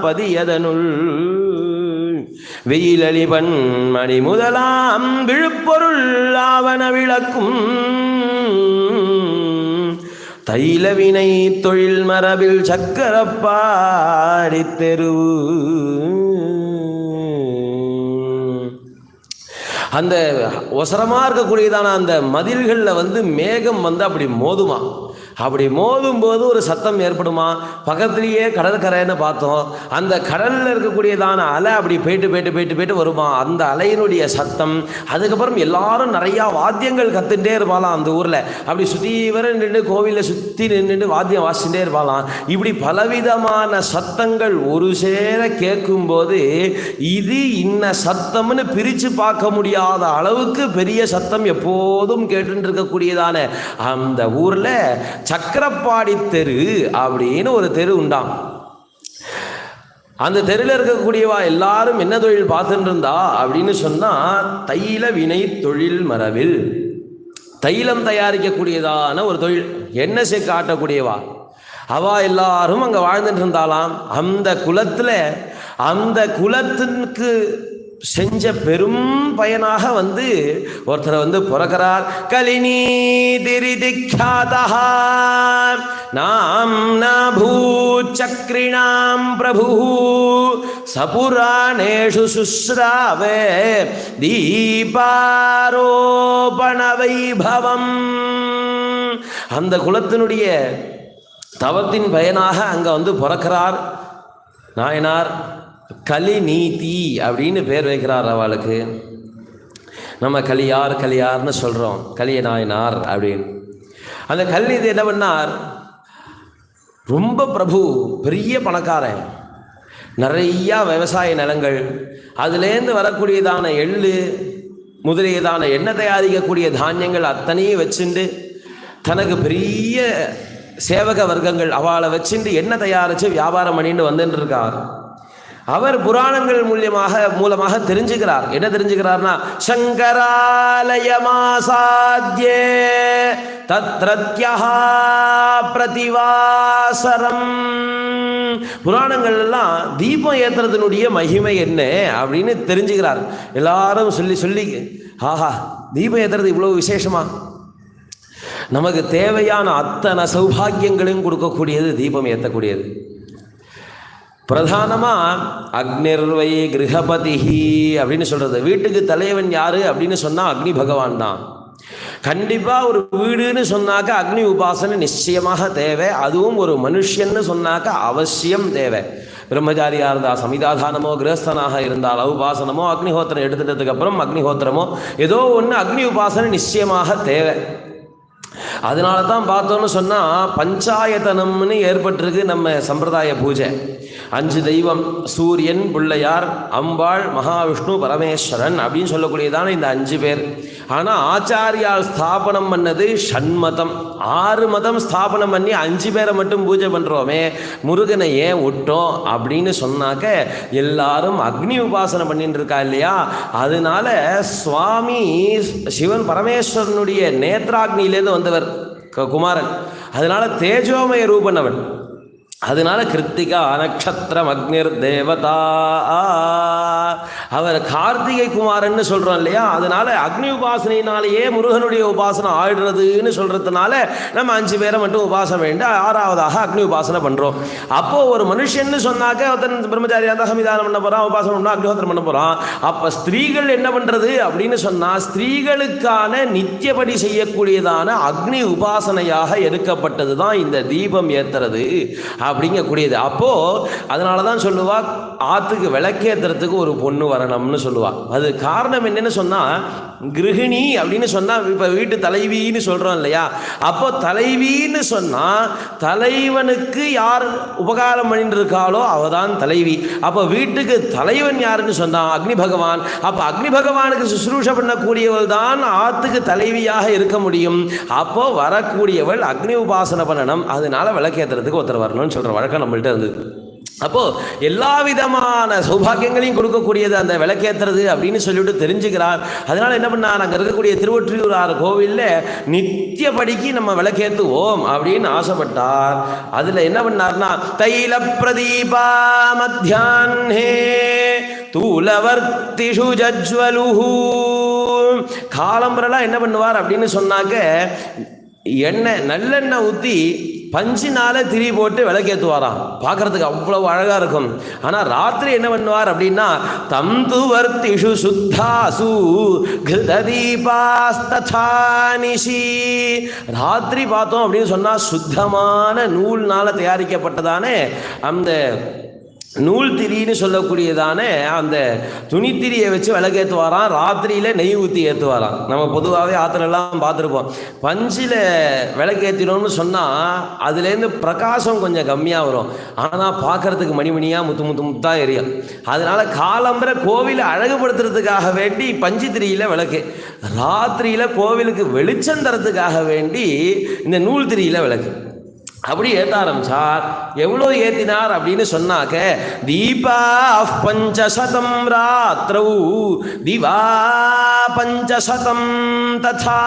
பதியதனுள் வெயிலளிபன் மணி முதலாம் விழுப்பொருள் ஆவன விளக்கும் தைலவினை தொழில் மரபில் சக்கரப்பாடி தெருவு. அந்த ஒசரமாக இருக்கக்கூடியதான அந்த மதில்களில் மேகம் அப்படி மோதுமா. அப்படி மோதும்போது ஒரு சத்தம் ஏற்படுமா. பக்கத்துலேயே கடற்கரைன்னு பார்த்தோம், அந்த கடலில் இருக்கக்கூடியதான அலை அப்படி போயிட்டு வருமா. அந்த அலையினுடைய சத்தம். அதுக்கப்புறம் எல்லாரும் நிறையா வாத்தியங்கள் கற்றுட்டே இருப்பாளாம் அந்த ஊரில். அப்படி சுற்றி வர நின்று கோவிலில் சுற்றி நின்றுட்டு வாத்தியம் வாசிச்சுட்டே இருப்பாளாம். இப்படி பலவிதமான சத்தங்கள் ஒரு சேர கேட்கும்போது இது இன்ன சத்தம்னு பிரித்து பார்க்க முடியாத அளவுக்கு பெரிய சத்தம் எப்போதும் கேட்டு இருக்கக்கூடியதான அந்த ஊரில் சக்கரப்பாடி தெரு அப்படின்னு ஒரு தெரு உண்டாம். அந்த தெருவில் இருக்கக்கூடியவா எல்லாரும் என்ன தொழில் பார்த்துட்டு இருந்தா அப்படின்னு சொன்னா, தைல வினை தொழில் மரபில் தைலம் தயாரிக்கக்கூடியதான ஒரு தொழில், எண்ணெய் சேர்க்க ஆட்டக்கூடியவா அவா எல்லாரும் அங்கே வாழ்ந்துட்டு இருந்தாலாம். அந்த குலத்தில் அந்த குலத்திற்கு செஞ்ச பெரும் பயனாக ஒருத்தரை பிறக்கிறார். கலிநீதிரிதிக்யாதா நாம்னா பூச்சக்ரிணாம் பிரபு சபுராணேஷு சுஸ்ராவே தீபாரோபண வைபவம். அந்த குலத்தினுடைய தவத்தின் பயனாக அங்கே பிறக்கிறார் நாயனார். கலிநீதி அப்படின்னு பேர் வைக்கிறார் அவளுக்கு. நம்ம கலியார்னு சொல்கிறோம், கலிய நாயனார் அப்படின்னு. அந்த கலிநீதி என்ன பண்ணார், ரொம்ப பிரபு, பெரிய பணக்காரன், நிறையா விவசாய நிலங்கள், அதுலேருந்து வரக்கூடியதான எள்ளு முதலியதான எண்ணெய் தயாரிக்கக்கூடிய தானியங்கள் அத்தனையும் வச்சுண்டு தனக்கு பெரிய சேவக வர்க்கங்கள் அவளை வச்சுட்டு எண்ணெய் தயாரித்து வியாபாரம் பண்ணிட்டு வந்துட்டு இருக்கார். அவர் புராணங்கள் மூலமாக தெரிஞ்சுக்கிறார். என்ன தெரிஞ்சுக்கிறார்னா, சங்கராலயமாசாத்யே தத்ரத்யா பிரதிவாசரம். புராணங்கள் எல்லாம் தீபம் ஏற்றுறதுனுடைய மகிமை என்ன அப்படின்னு தெரிஞ்சுக்கிறார். எல்லாரும் சொல்லி ஆஹா, தீபம் ஏற்றுறது இவ்வளவு விசேஷமா, நமக்கு தேவையான அத்தனை சௌபாகியங்களையும் கொடுக்கக்கூடியது தீபம் ஏற்றக்கூடியது. பிரதானமாக அக்னிர்வை கிரகபதிஹி அப்படின்னு சொல்கிறது. வீட்டுக்கு தலைவன் யார் அப்படின்னு சொன்னால் அக்னி பகவான் தான். கண்டிப்பாக ஒரு வீடுன்னு சொன்னாக்கா அக்னி உபாசனை நிச்சயமாக தேவை. அதுவும் ஒரு மனுஷன்னு சொன்னாக்கா அவசியம் தேவை. பிரம்மச்சாரியாக இருந்தால் சமிதாதானமோ, கிரகஸ்தனாக இருந்தால் உபாசனமோ, அக்னிஹோத்திரம் எடுத்துட்டதுக்கப்புறம் அக்னிஹோத்திரமோ ஏதோ ஒன்று அக்னி உபாசனை நிச்சயமாக தேவை. அதனால தான் பார்த்தோன்னு சொன்னால் பஞ்சாயத்தனம்னு ஏற்பட்டிருக்கு நம்ம சம்பிரதாய பூஜை. 5 தெய்வம், சூரியன், பிள்ளையார், அம்பாள், மகாவிஷ்ணு, பரமேஸ்வரன் அப்படின்னு சொல்லக்கூடியதான இந்த 5 பேர். ஆனால் ஆச்சாரியால் ஸ்தாபனம் பண்ணது ஷண்மதம், 6 மதம் ஸ்தாபனம் பண்ணி 5 பேரை மட்டும் பூஜை பண்ணுறோமே, முருகனை ஏன் விட்டோம் அப்படின்னு சொன்னாக்க எல்லாரும் அக்னி உபாசனை பண்ணிட்டு இருக்கா இல்லையா. அதனால சுவாமி சிவன் பரமேஸ்வரனுடைய நேத்ராக்னியிலேருந்து வந்தவர் குமாரன். அதனால தேஜோமய ரூபனவன். அதனால கிருத்திகா நட்சத்திரம் அக்னிர் தேவதா, அவர் கார்த்திகை குமாரன்னு சொல்கிறோம் இல்லையா. அதனால அக்னி உபாசனையினாலேயே முருகனுடைய உபாசனை ஆயிடுறதுன்னு சொல்கிறதுனால நம்ம 5 பேரை மட்டும் உபாசனை வேண்டாம், 6வதாக அக்னி உபாசனை பண்ணுறோம். அப்போது ஒரு மனுஷன்னு சொன்னாக்க ஒருத்தன் பிரம்மச்சாரியாக இருந்தால் சமிதானம் பண்ண போகிறான், உபாசனை பண்ணால் அக்னிஹோத்திரம் பண்ண போகிறான். அப்போ ஸ்திரீகள் என்ன பண்ணுறது அப்படின்னு சொன்னால், ஸ்திரீகளுக்கான நித்தியபடி செய்யக்கூடியதான அக்னி உபாசனையாக எடுக்கப்பட்டது தான் இந்த தீபம் ஏற்றுறது அப்படிங்கக்கூடியது. அப்போது அதனால தான் சொல்லுவா, ஆற்றுக்கு விளக்கேற்றுறதுக்கு ஒரு பொண்ணு வரணும்னு சொல்லுவாள். அது காரணம் என்னன்னு சொன்னால், கிருஹிணி அப்படின்னு சொன்னால் இப்போ வீட்டு தலைவின்னு சொல்கிறோம் இல்லையா. அப்போ தலைவின்னு சொன்னால் தலைவனுக்கு யார் உபகாரம் பண்ணிட்டு இருக்காளோ அவள் தான் தலைவி. அப்போ வீட்டுக்கு தலைவன் யாருன்னு சொன்னால் அக்னி பகவான். அப்போ அக்னி பகவானுக்கு சுசுரூஷ பண்ணக்கூடியவள் தான் ஆற்றுக்கு தலைவியாக இருக்க முடியும். அப்போ வரக்கூடியவள் அக்னி உபாசனை பண்ணணும். அதனால விளக்கேற்றுறதுக்கு ஒருத்தர் வரணும்னு சொல்கிற வழக்கம் நம்மள்கிட்ட இருந்தது. அப்போது எல்லா விதமான சௌபாகியங்களையும் கொடுக்கக்கூடியது அந்த விளக்கேற்றுறது அப்படின்னு சொல்லிவிட்டு தெரிஞ்சுக்கிறார். அதனால் என்ன பண்ணார், அங்கே இருக்கக்கூடிய திருவொற்றியூர் கோவிலில் நித்தியபடிக்கு நம்ம விளக்கேற்றுவோம் அப்படின்னு ஆசைப்பட்டார். அதில் என்ன பண்ணார்னா, தைல பிரதீபா மத்தியாஹ்னே தூலவர்த்திஷு ஜஜ்வலுஹு. காலம்பரெல்லாம் என்ன பண்ணுவார் அப்படின்னு சொன்னாக்க, நல்லெண்ணெய் ஊற்றி பஞ்சினால திரி போட்டு விளக்கேற்றுவாராம். பார்க்கறதுக்கு அவ்வளவு அழகாக இருக்கும். ஆனால் ராத்திரி என்ன பண்ணுவார் அப்படின்னா, தந்து வர்த்திஷு சுத்தாசு கிருததீபாஸ்ததானிஷி. ராத்திரி பார்த்தோம் அப்படின்னு சொன்னால் சுத்தமான நூல்னால் தயாரிக்கப்பட்டதானே அந்த நூல் திரின்னு சொல்லக்கூடியதான அந்த துணித்திரியை வச்சு விளக்கேற்றுவாராம். ராத்திரியில் நெய் ஊற்றி ஏற்றுவாராம். நம்ம பொதுவாகவே ஆற்றுலெல்லாம் பார்த்துருப்போம். பஞ்சில் விளக்கேற்றினோம்னு சொன்னால் அதுலேருந்து பிரகாசம் கொஞ்சம் கம்மியாக வரும். ஆனால் பார்க்குறதுக்கு மணிமணியாக முத்தாக எரியும். அதனால் காலம்பரை கோவிலை அழகுபடுத்துறதுக்காக வேண்டி பஞ்சு திரியில் விளக்கு, ராத்திரியில் கோவிலுக்கு வெளிச்சம் தரத்துக்காக வேண்டி இந்த நூல் திரியில் விளக்கு அப்படி ஏற்ற ஆரம்பிச்சார். எவ்வளோ ஏற்றினார் அப்படின்னு சொன்னாக்க, தீபா 500 ராத்திரௌ திவா 500 ததா.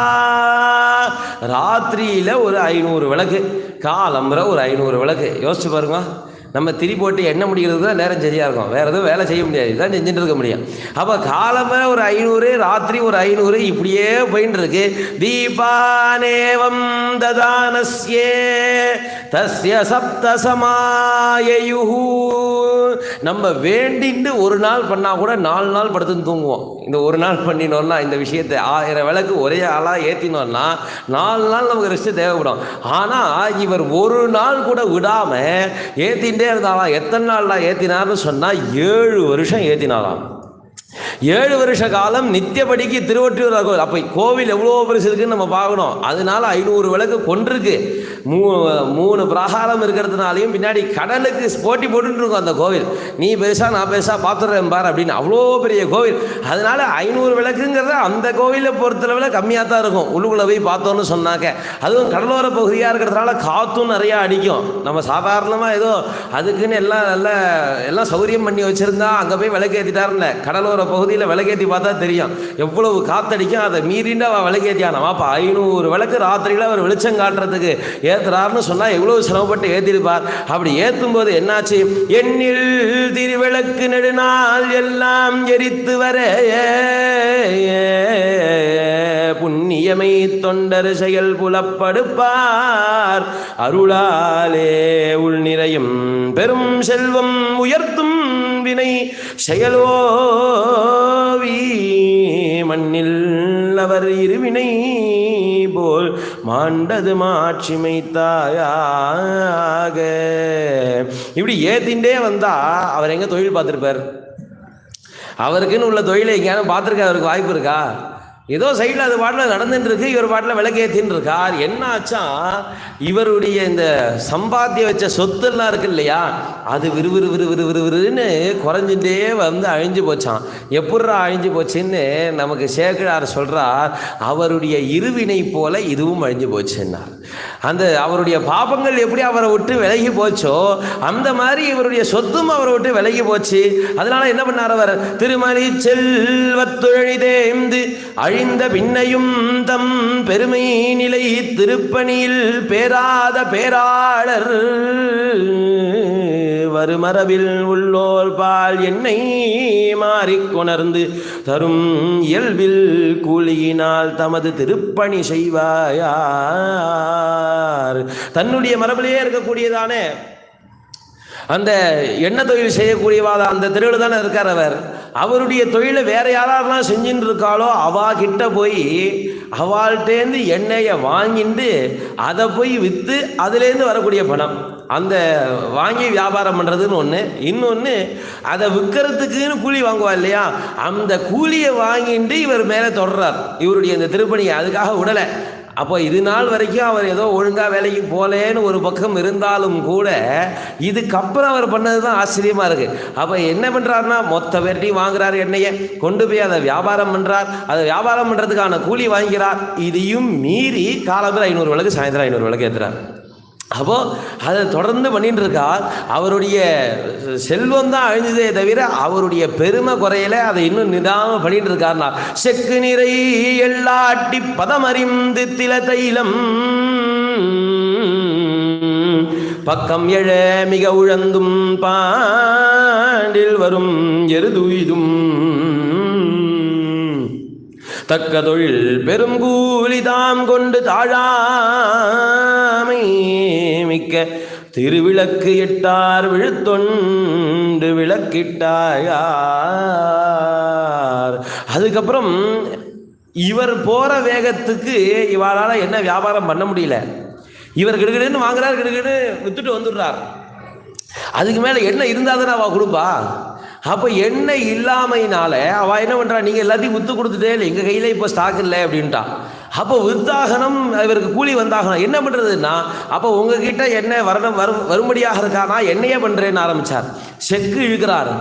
ராத்திரியில் ஒரு 500 விளக்கு, காலம்பரை ஒரு 500 விளக்கு. யோசிச்சு பாருங்க, நம்ம திரி போட்டு எண்ண முடிகிறது தான் நேரம் சரியாக இருக்கும், வேறு எதுவும் வேலை செய்ய முடியாது, இதுதான் செஞ்சுட்டு இருக்க முடியும். அப்போ காலமே ஒரு 500, ராத்திரி ஒரு 500, இப்படியே போயின்னு இருக்கு. தீபானேவம் ததானஸ்யே தஸ்ய சப்தசமாயயுஹு. நம்ம வேண்டின்னு ஒரு நாள் பண்ணால் கூட 4 நாள் படுத்துன்னு தூங்குவோம். இந்த ஒரு நாள் பண்ணினோன்னா இந்த விஷயத்தை 1000 விளக்கு ஒரே ஆளாக ஏற்றினோன்னா 4 நாள் நமக்கு ரெஸ்ட்டு தேவைப்படும். ஆனால் இவர் ஒரு நாள் கூட விடாமல் ஏற்றிகிட்டே இருந்தாலாம். எத்தனை நாள்லாம் ஏற்றினார்னு சொன்னால் 7 வருஷம் ஏற்றினாலாம். 7 வருஷ காலம் நித்தியபடிக்கு திருவொற்றியூர் கோவில். அப்போ கோவில் எவ்வளோ பெருசு இருக்குன்னு நம்ம பார்க்கணும். அதனால 500 விளக்கு கொண்டிருக்கு. 3 பிராகாரம் இருக்கிறதுனாலையும் பின்னாடி கடலுக்கு போட்டி போட்டுட்டு இருக்கும் அந்த கோவில். நீ பெருசா நான் பெருசா பார்த்துடுறேன் பார் அப்படின்னு, அவ்வளோ பெரிய கோவில். அதனால 500 விளக்குங்கிறத அந்த கோவிலை பொறுத்தளவில் கம்மியாக தான் இருக்கும். உள்ளுக்குள்ளே போய் பார்த்தோன்னு சொன்னாக்க, அதுவும் கடலோர பகுதியாக இருக்கிறதுனால காற்றும் நிறையா அடிக்கும். நம்ம சாதாரணமாக ஏதோ அதுக்குன்னு எல்லாம் சௌகரியம் பண்ணி வச்சுருந்தா அங்கே போய் விளக்கேற்றிட்டாருன்னு கடலோர பகுதியில் விளக்கேற்றி பார்த்தா தெரியும் எவ்வளவு காத்தடிக்கும். அதை மீறிண்டு அவள் விளக்கேற்றியானவா. அப்போ 500 விளக்கு ராத்திரியில் அவர் வெளிச்சம் காட்டுறதுக்கு ஏற்றுறாருன்னு சொன்னால் எவ்வளவு சிரமப்பட்டு ஏற்றிருப்பார். அப்படி ஏற்றும் போது என்னாச்சு? எண்ணில் திருவிளக்கு நெடுநாள் எல்லாம் எரித்து வர புண்ணியமை தொண்டர் செயல் புலப்படுப்பார் அருளாலே உள் நிறையும் பெரும் செல்வம் உயர்த்தும் வினை செயலோவி மண்ணில் அவர் இருவினை போல் மாண்டது மாட்சிமை தாயாக. இப்படி ஏத்திண்டே வந்தா அவர் எங்க தொழில் பார்த்துருப்பார்? அவருக்குன்னு உள்ள தொழிலை எங்கேயாவது பார்த்துருக்கா? அவருக்கு வாய்ப்பு இருக்கா? ஏதோ சைடில் அது பாட்டில் நடந்துட்டு இருக்கு, இவர் பாட்டில் விளக்கேற்றின்னு இருக்கார். என்ன ஆச்சா, இவருடைய இந்த சம்பாத்திய வச்ச சொத்துலாம் இருக்கு இல்லையா, அது விறுவிறுன்னு குறைஞ்சிட்டே வந்து அழிஞ்சு போச்சான். எப்பட்றா அழிஞ்சு போச்சுன்னு நமக்கு சேக்கிழார் சொல்கிறார். அவருடைய இருவினை போல இதுவும் அழிஞ்சு போச்சுன்னார். அந்த அவருடைய பாபங்கள் எப்படி அவரை விட்டு விலகி போச்சோ அந்த மாதிரி இவருடைய சொத்தும் அவரை விட்டு விலகி போச்சு. அதனால என்ன பண்ணார் அவர்? திருமணி செல்வத்துழனிதேந்து அழிந்த பின்னையும் தம் பெருமை நிலை திருப்பணியில் பேராத பேராளர் வருமரபில் உள்ளோர் பால் என்னை மாறிக்கொணர்ந்து தரும் இயல்பில் கூலியினால் தமது திருப்பணி செய்வாயார். தன்னுடைய மரபிலேயே இருக்கக்கூடியதானே அந்த எண்ணெய் தொழில் செய்யக்கூடியவாத அந்த தெருவில் தானே இருக்கார் அவர். அவருடைய தொழிலை வேற யாரெல்லாம் செஞ்சுட்டு இருக்காளோ அவா கிட்ட போய் அவள்கிட்டேருந்து எண்ணெயை வாங்கிட்டு அதை போய் விற்று அதுலேருந்து வரக்கூடிய பணம் அந்த வாங்கி வியாபாரம் பண்ணுறதுன்னு ஒன்று. இன்னொன்று அதை விற்கிறதுக்குன்னு கூலி வாங்குவா இல்லையா, அந்த கூலியை வாங்கிட்டு இவர் மேலே தொடர்றார் இவருடைய இந்த திருப்பணியை. அதுக்காக விடலை. அப்போ இது நாள் வரைக்கும் அவர் ஏதோ ஒழுங்காக வேலைக்கு போலேன்னு ஒரு பக்கம் இருந்தாலும் கூட இதுக்கப்புறம் அவர் பண்ணது தான் ஆச்சரியமாக இருக்குது. அப்போ என்ன பண்ணுறாருன்னா மொத்த பேர்ட்டையும் வாங்குறாரு எண்ணெயை, கொண்டு போய் அதை வியாபாரம் பண்ணுறார். அதை வியாபாரம் பண்ணுறதுக்கான கூலி வாங்கிறார். இதையும் மீறி காலம்பரம் 500 விளக்கு, சாயந்தரம் 500 விளக்கு ஏற்றுறார். அப்போது அதை தொடர்ந்து பண்ணிட்டு இருக்கார். அவருடைய செல்வம் தான் அழிஞ்சதே தவிர அவருடைய பெருமை குறையில. அதை இன்னும் நிதானம் பண்ணிட்டு இருக்காருனா செக்கு நிறை எல்லாட்டி பதமறிந்து தில தைலம் பக்கம் எழ மிக உழந்தும் பாண்டில் வரும் எருதுயிதும் தக்க தொழில் பெரும் கூலி தாம் கொண்டு தாழாமை மிக்க திருவிளக்கு இட்டார் விழுத்தொண்டு விளக்கிட்டாயார். அதுக்கப்புறம் இவர் போற வேகத்துக்கு இவரால் என்ன வியாபாரம் பண்ண முடியல. இவர் கிடுகிடுன்னு வாங்குறார், கிடுகிடு வித்துட்டு வந்துடுறார். அதுக்கு மேலே என்ன இருந்தால் தானே அவள் கொடுப்பா. அப்போ எண்ணெய் இல்லாமையினால அவள் என்ன பண்ணுறா, நீங்கள் எல்லாத்தையும் விற்று கொடுத்துட்டே இல்லை, எங்கள் கையில் இப்போ ஸ்டாக் இல்லை அப்படின்ட்டா. அப்போ வித்தாகணும், இவருக்கு கூலி வந்தாகணும். என்ன பண்ணுறதுன்னா அப்போ உங்ககிட்ட எண்ணெய் வரும்படியாக இருக்கானா எண்ணெயே பண்ணுறேன்னு ஆரம்பித்தார். செக்கு இழுக்கிறார்,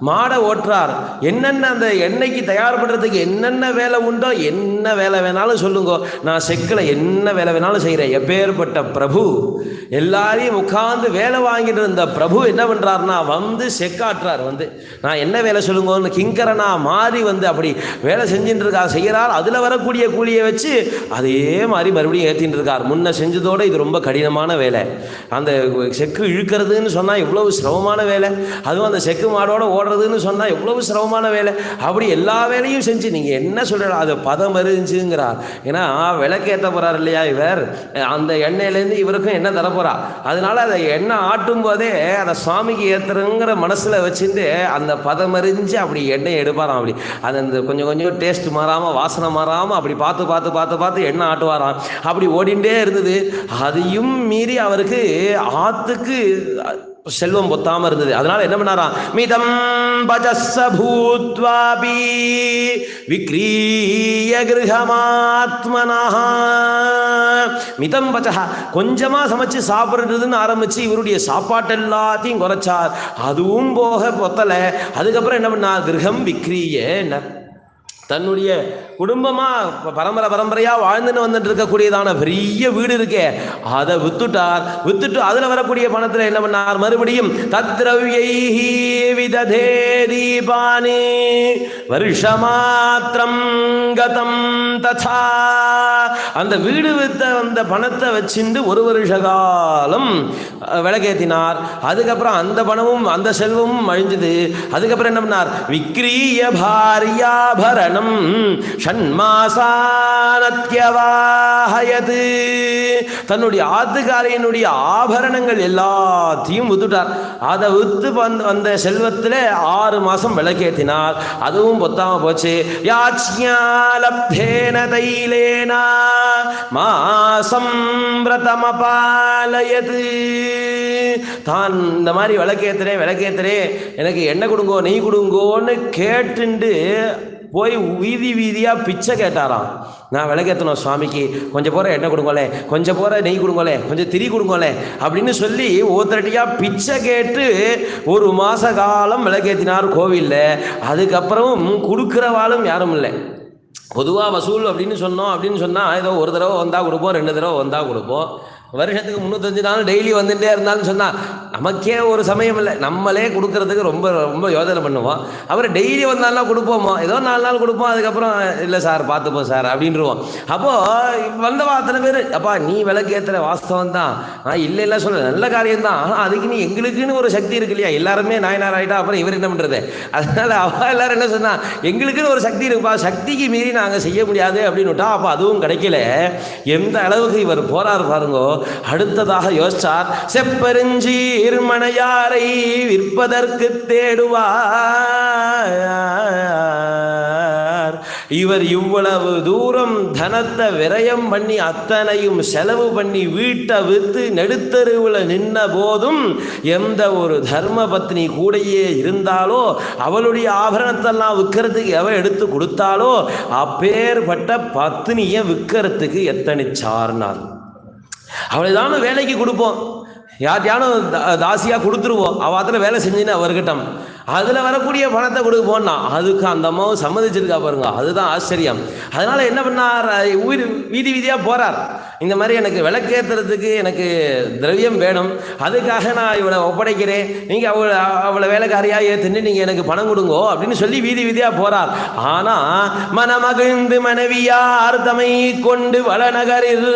மாடை ஓட்டுறார். என்னென்ன அந்த எண்ணெய்க்கு தயார் பண்ணுறதுக்கு என்னென்ன வேலை உண்டோ, என்ன வேலை வேணாலும் சொல்லுங்க, நான் செக்கில் என்ன வேலை வேணாலும் செய்கிறேன். எப்பேற்பட்ட பிரபு, எல்லாரையும் உட்கார்ந்து வேலை வாங்கிட்டு இருந்த பிரபு என்ன பண்ணுறாருனா வந்து செக்காட்டுறார். வந்து நான் என்ன வேலை சொல்லுங்கன்னு கிங்கரனா மாறி வந்து அப்படி வேலை செஞ்சுட்டு இருக்கா செய்கிறார். அதில் வரக்கூடிய கூலியை வச்சு அதே மாதிரி மறுபடியும் ஏற்றின்னு இருக்கார். முன்ன செஞ்சதோடு இது ரொம்ப கடினமான வேலை. அந்த செக்கு இழுக்கிறதுன்னு சொன்னால் எவ்வளவு சிரமமான வேலை, அதுவும் அந்த செக்கு மாடோடு ஓடுறதுன்னு சொன்னால் எவ்வளவு சிரமமான வேலை. அப்படி எல்லா வேலையும் செஞ்சு நீங்கள் என்ன சொல்கிற அது பதம் மருந்துங்கிறார். ஏன்னா விளக்கேற்ற போகிறார் இல்லையா இவர், அந்த எண்ணெயிலேருந்து இவருக்கும் எண்ணெய் தரப்போகிறா. அதனால அதை எண்ணெய் ஆட்டும் போதே அதை சுவாமிக்கு ஏற்றுறங்கிற மனசில் வச்சுட்டு அந்த பதம் மறிஞ்சு அப்படி எண்ணெய் எடுப்பாராம். அப்படி அது அந்த கொஞ்சம் கொஞ்சம் டேஸ்ட் மாறாமல் வாசனை மாறாமல் அப்படி பார்த்து பார்த்து பார்த்து பார்த்து எண்ணெய் ஆட்டுவாராம். அப்படி ஓடிண்டே இருந்தது. அதையும் மீறி அவருக்கு ஆத்துக்கு செல்வம் பொத்தாம இருந்தது. அதனால என்ன பண்ணாராம், மிதம் பஜஸ்ஸ பூத்வாபி விக்ரீய கிருஹமாத்மனஹ. மிதம் பஜஹ, கொஞ்சமா சமைச்சு சாப்பிடுறதுன்னு ஆரம்பிச்சு இவருடைய சாப்பாட்டு எல்லாத்தையும் குறைச்சார். அதுவும் போக பொத்தல. அதுக்கப்புறம் என்ன பண்ணார், கிரகம் விக்ரீய, தன்னுடைய குடும்பமாக பரம்பரையாக வாழ்ந்துன்னு வந்துட்டு இருக்கக்கூடியதான பெரிய வீடு இருக்கே அதை வித்துட்டார். வித்துட்டு அதில் வரக்கூடிய பணத்தில் என்ன பண்ணார், மறுபடியும் தத்ரவ்யைஹி விததே தீபானி வருஷமாத்திரம் கதம் ததா. அந்த வீடு வித்த அந்த பணத்தை வச்சுட்டு ஒரு வருஷ காலம் விளக்கேற்றினார். அதுக்கப்புறம் அந்த பணமும் அந்த செல்வமும் அழிஞ்சது. அதுக்கப்புறம் என்ன பண்ணார், விக்ரீய பாரியாபரணம் ஷண்மாசானத்யவாஹயத். தன்னுடைய ஆத்துக்காரையினுடைய ஆபரணங்கள் எல்லாத்தையும் வித்துட்டார். அதை வித்து வந்த செல்வத்தில் 6 மாதம் விளக்கேற்றினார். அதுவும் பொத்தாம போச்சு. யாச்ஞாலப்தேன தைலேனா மாசம் விரதமபாலயத். தான் இந்த மாதிரி விளக்கேத்துறேன் எனக்கு எண்ணெய் கொடுங்கோ நெய் கொடுங்கோன்னு கேட்டுண்டு போய் வீதி வீதியாக பிச்சை கேட்டாராம். நான் விளக்கேற்றணும் சுவாமிக்கு, கொஞ்சம் போகிற எண்ணெய் கொடுங்கோலே, கொஞ்சம் போகிற நெய் கொடுங்கோலே, கொஞ்சம் திரி கொடுங்கோலே அப்படின்னு சொல்லி ஒருத்தரட்டியாக பிச்சை கேட்டு 1 மாத காலம் விளக்கேற்றினார் கோவிலில். அதுக்கப்புறம் கொடுக்குறவாளும் யாரும் இல்லை. பொதுவாக வசூல் அப்படின்னு சொன்னால் ஏதோ ஒரு தடவை வந்தால் கொடுப்போம், 2 தடவை வந்தால் கொடுப்போம். வருஷத்துக்கு 305 நாள் டெய்லி வந்துட்டே இருந்தாலும் சொன்னால் நமக்கே ஒரு சமயம் இல்லை. நம்மளே கொடுக்கறதுக்கு ரொம்ப ரொம்ப யோசனை பண்ணுவோம். அப்புறம் டெய்லி வந்தாலும் கொடுப்போமோ, ஏதோ 4 நாள் கொடுப்போம். அதுக்கப்புறம் இல்லை சார் பார்த்துப்போம் சார் அப்படின்ட்டுருவோம். அப்போது வந்தவா அத்தனை பேர், அப்பா நீ விளக்கேற்றுற வாஸ்தவம் தான், நான் இல்லை சொல்ல நல்ல காரியம்தான், ஆனால் அதுக்கு நீ எங்களுக்குன்னு ஒரு சக்தி இருக்கு இல்லையா, எல்லாருமே நாயனார் ஆகிட்டா அப்புறம் இவர் என்ன பண்ணுறது. அதனால் அவள் எல்லாரும் என்ன சொன்னால், எங்களுக்குன்னு ஒரு சக்தி இருக்குப்பா, சக்திக்கு மீறி நாங்கள் செய்ய முடியாது அப்படின்னு விட்டா. அப்போ அதுவும் கிடைக்கல. எந்த அளவுக்கு இவர் போறார் பாருங்கோ. அடுத்ததாக யோசிச்சார், செப்பெருஞ்சீர் மணையாரை விற்பதற்கு தேடுவார். இவர் இவ்வளவு தூரம் தனத்தை விரயம் பண்ணி அத்தனையும் செலவு பண்ணி வீட்டை விற்று நெடுத்தருவில் நின்ன போதும் எந்த ஒரு தர்ம பத்னி கூடையே இருந்தாலோ அவளுடைய ஆபரணத்தெல்லாம் விற்கிறதுக்கு எவ எடுத்து கொடுத்தாலோ அப்பேற்பட்ட பத்னியை விற்கிறதுக்கு எத்தனிச்சார்னார். அவளைதான வேலைக்கு கொடுப்போம், யார்யானும் தாசியாக கொடுத்துருவோம், அவத்தில் வேலை செஞ்சுன்னு அவர்கிட்டம் அதில் வரக்கூடிய பணத்தை கொடுப்போம்னா அதுக்கு அந்த அம்மாவும் சம்மதிச்சிருக்கா பாருங்க. அதுதான் ஆச்சரியம். அதனால் என்ன பண்ணார், வீதி வீதியாக போகிறார். இந்த மாதிரி எனக்கு விளக்கேற்றுறதுக்கு எனக்கு திரவியம் வேணும், அதுக்காக நான் இவளை ஒப்படைக்கிறேன், நீங்கள் அவளை வேலைக்காரியாக ஏற்றுன்னு நீங்கள் எனக்கு பணம் கொடுங்கோ அப்படின்னு சொல்லி வீதி வீதியாக போகிறார். ஆனால் மனமகிழ்ந்து மனைவியார் தமை கொண்டு வளநகரில்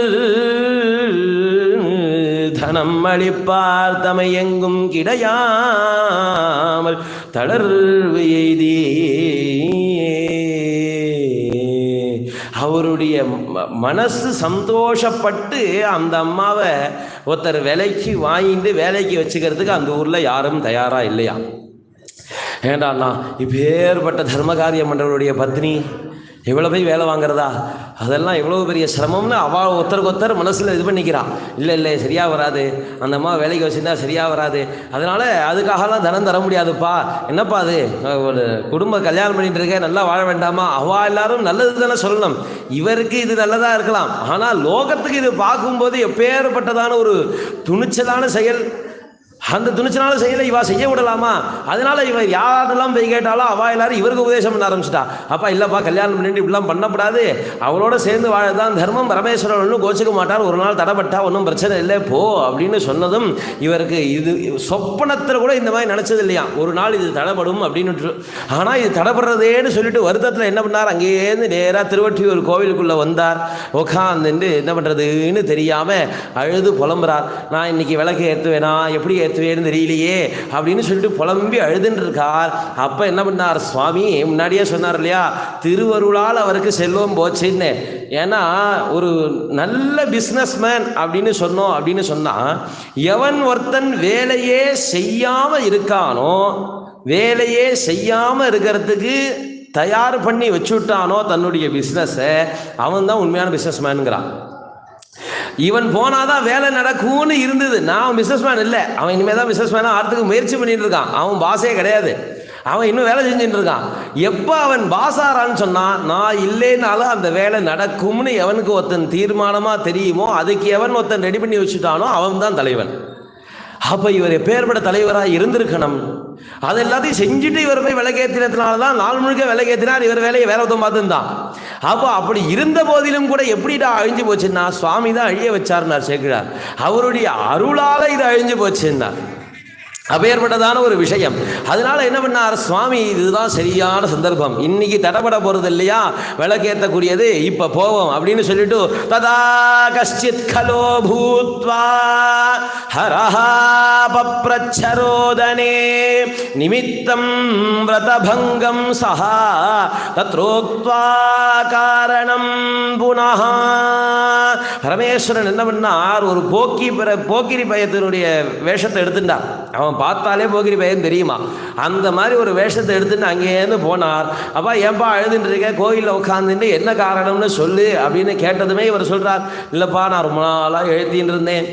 தனம் அளிப்பார் தமை எங்கும் கிடையாமல் தளர்வு எய்தி. அவருடைய மனசு சந்தோஷப்பட்டு அந்த அம்மாவை ஒருத்தர் விலைக்கு வாங்கிட்டு வேலைக்கு வச்சுக்கிறதுக்கு அந்த ஊரில் யாரும் தயாராக இல்லையா. ஏண்டாண்ணா இப்பேற்பட்ட தர்மகாரியம் பண்ணுறவருடைய பத்னி எவ்வளோ போய் வேலை வாங்குறதா, அதெல்லாம் எவ்வளோ பெரிய சிரமம்னு அவள் ஒருத்தருக்கு மனசில் இது பண்ணிக்கிறான். இல்லை சரியாக வராது, அந்த அம்மா வேலைக்கு வச்சுருந்தா சரியாக வராது, அதனால் அதுக்காகலாம் தனம் தர முடியாதுப்பா. என்னப்பா அது ஒரு குடும்ப கல்யாணம் பண்ணிட்டு இருக்க, நல்லா வாழ வேண்டாமா, அவள் எல்லாரும் நல்லது தானே சொல்லணும். இவருக்கு இது நல்லதாக இருக்கலாம், ஆனால் லோகத்துக்கு இது பார்க்கும்போது எப்பேற்பட்டதான ஒரு துணிச்சலான செயல். அந்த துணிச்சனால செய்யலை, இவா செய்ய விடலாமா? அதனால இவன் யாரெல்லாம் போய் கேட்டாலும் அவள் எல்லாரும் இவருக்கு உபதேசம் பண்ண ஆரம்பிச்சிட்டா. அப்பா இல்லைப்பா, கல்யாணம் பண்ணிட்டு இப்படிலாம் பண்ணப்படாது, அவளோட சேர்ந்து வாழதான் தர்மம், பரமேஸ்வரன் ஒன்றும் கோச்சிக்க மாட்டார், ஒரு நாள் தடைப்பட்டா ஒன்றும் பிரச்சனை இல்லை போ அப்படின்னு சொன்னதும் இவருக்கு இது சொப்பனத்தில் கூட இந்த மாதிரி நினச்சது இல்லையா, ஒரு நாள் இது தடைப்படும் அப்படின்னு. ஆனால் இது தடைப்படுறதேன்னு சொல்லிட்டு வருத்தத்தில் என்ன பண்ணார், அங்கேருந்து நேராக திருவொற்றியூர் கோவிலுக்குள்ளே வந்தார். உட்காந்துட்டு என்ன பண்ணுறதுன்னு தெரியாமல் அழுது புலம்புறார். நான் இன்னைக்கு விளக்கு ஏற்றுவேனா, எப்படி ஏற்றுவேன்னு தெரியலையே அப்படின்னு சொல்லிட்டு புலம்பி அழுதுன்னு இருக்கார். அப்போ என்ன பண்ணார் சுவாமி, முன்னாடியே சொன்னார் இல்லையா, திருவருளால் அவருக்கு செல்வம் போச்சுன்னு. ஏன்னா ஒரு நல்ல பிஸ்னஸ்மேன் அப்படின்னு சொன்னோம் அப்படின்னு சொன்னால், எவன் ஒருத்தன் வேலையே செய்யாமல் இருக்கானோ, வேலையே செய்யாமல் இருக்கிறதுக்கு தயார் பண்ணி வச்சுட்டானோ தன்னுடைய பிஸ்னஸை, அவன் தான் உண்மையான பிஸ்னஸ்மேனுங்கிறான். இவன் போனாதான் வேலை நடக்கும்னு இருந்தது. நான் பிஸ்னஸ்மேன் இல்லை, அவன் இனிமேல் தான் பிஸ்னஸ்மேனாக ஆகிறதுக்கு முயற்சி பண்ணிட்டு இருக்கான். அவன் பாஸே கிடையாது, அவன் இன்னும் வேலை செஞ்சுட்டு இருக்கான். எப்போ அவன் பாஸாரான்னு சொன்னான், நான் இல்லைனாலும் அந்த வேலை நடக்கும்னு எவனுக்கு ஒருத்தன் தீர்மானமாக தெரியுமோ, அதுக்கு எவன் ஒருத்தன் ரெடி பண்ணி வச்சுட்டானோ அவன் தான் தலைவன். அப்போ இவர் எப்பேற்பட்ட தலைவராக இருந்திருக்கணும். அது எல்லாத்தையும் செஞ்சுட்டு இவர் போய் விளக்கேற்றினதுனால தான் நாள் முழுக்க விளக்கேற்றினார், இவர் வேலையை வேற ஒருத்தன் பார்த்துருந்தான். அப்போ அப்படி இருந்த போதிலும் கூட எப்படிடா அழிஞ்சு போச்சுன்னா, சுவாமி தான் அழிய வச்சார்னார் சேக்கிழார். அவருடைய அருளால் இது அழிஞ்சு போச்சுன்னார். அப்பேற்பட்டதான ஒரு விஷயம். அதனால என்ன பண்ணார் சுவாமி, இதுதான் சரியான சந்தர்ப்பம், இன்னைக்கு தடைப்பட போறது இல்லையா விளக்கேற்றக்கூடியது, இப்ப போவோம் அப்படின்னு சொல்லிட்டு ததா கஷ்டித் கலோ பூத்வா ஹரஹா பப்ரச்சரோதனே நிமித்தம் விரதபங்கம் சஹா தத்ரோக்த்வா காரணம் புனஹ. பரமேஸ்வரன் என்ன பண்ணார், ஒரு போக்கிரி பயத்தினுடைய வேஷத்தை எடுத்துட்டார். அவன் பார்த்தாலே போகிரி பையன் தெரியுமா, அந்த மாதிரி ஒரு வேஷத்தை எடுத்துட்டு அங்கேருந்து போனார். அப்பா ஏன்பா அழுதுட்டு இருக்க, கோயிலில் உட்காந்துட்டு என்ன காரணம்னு சொல்லு அப்படின்னு கேட்டதுமே இவர் சொல்கிறார், இல்லைப்பா நான் ரொம்ப நாளாக எழுத்தின்னு இருந்தேன்,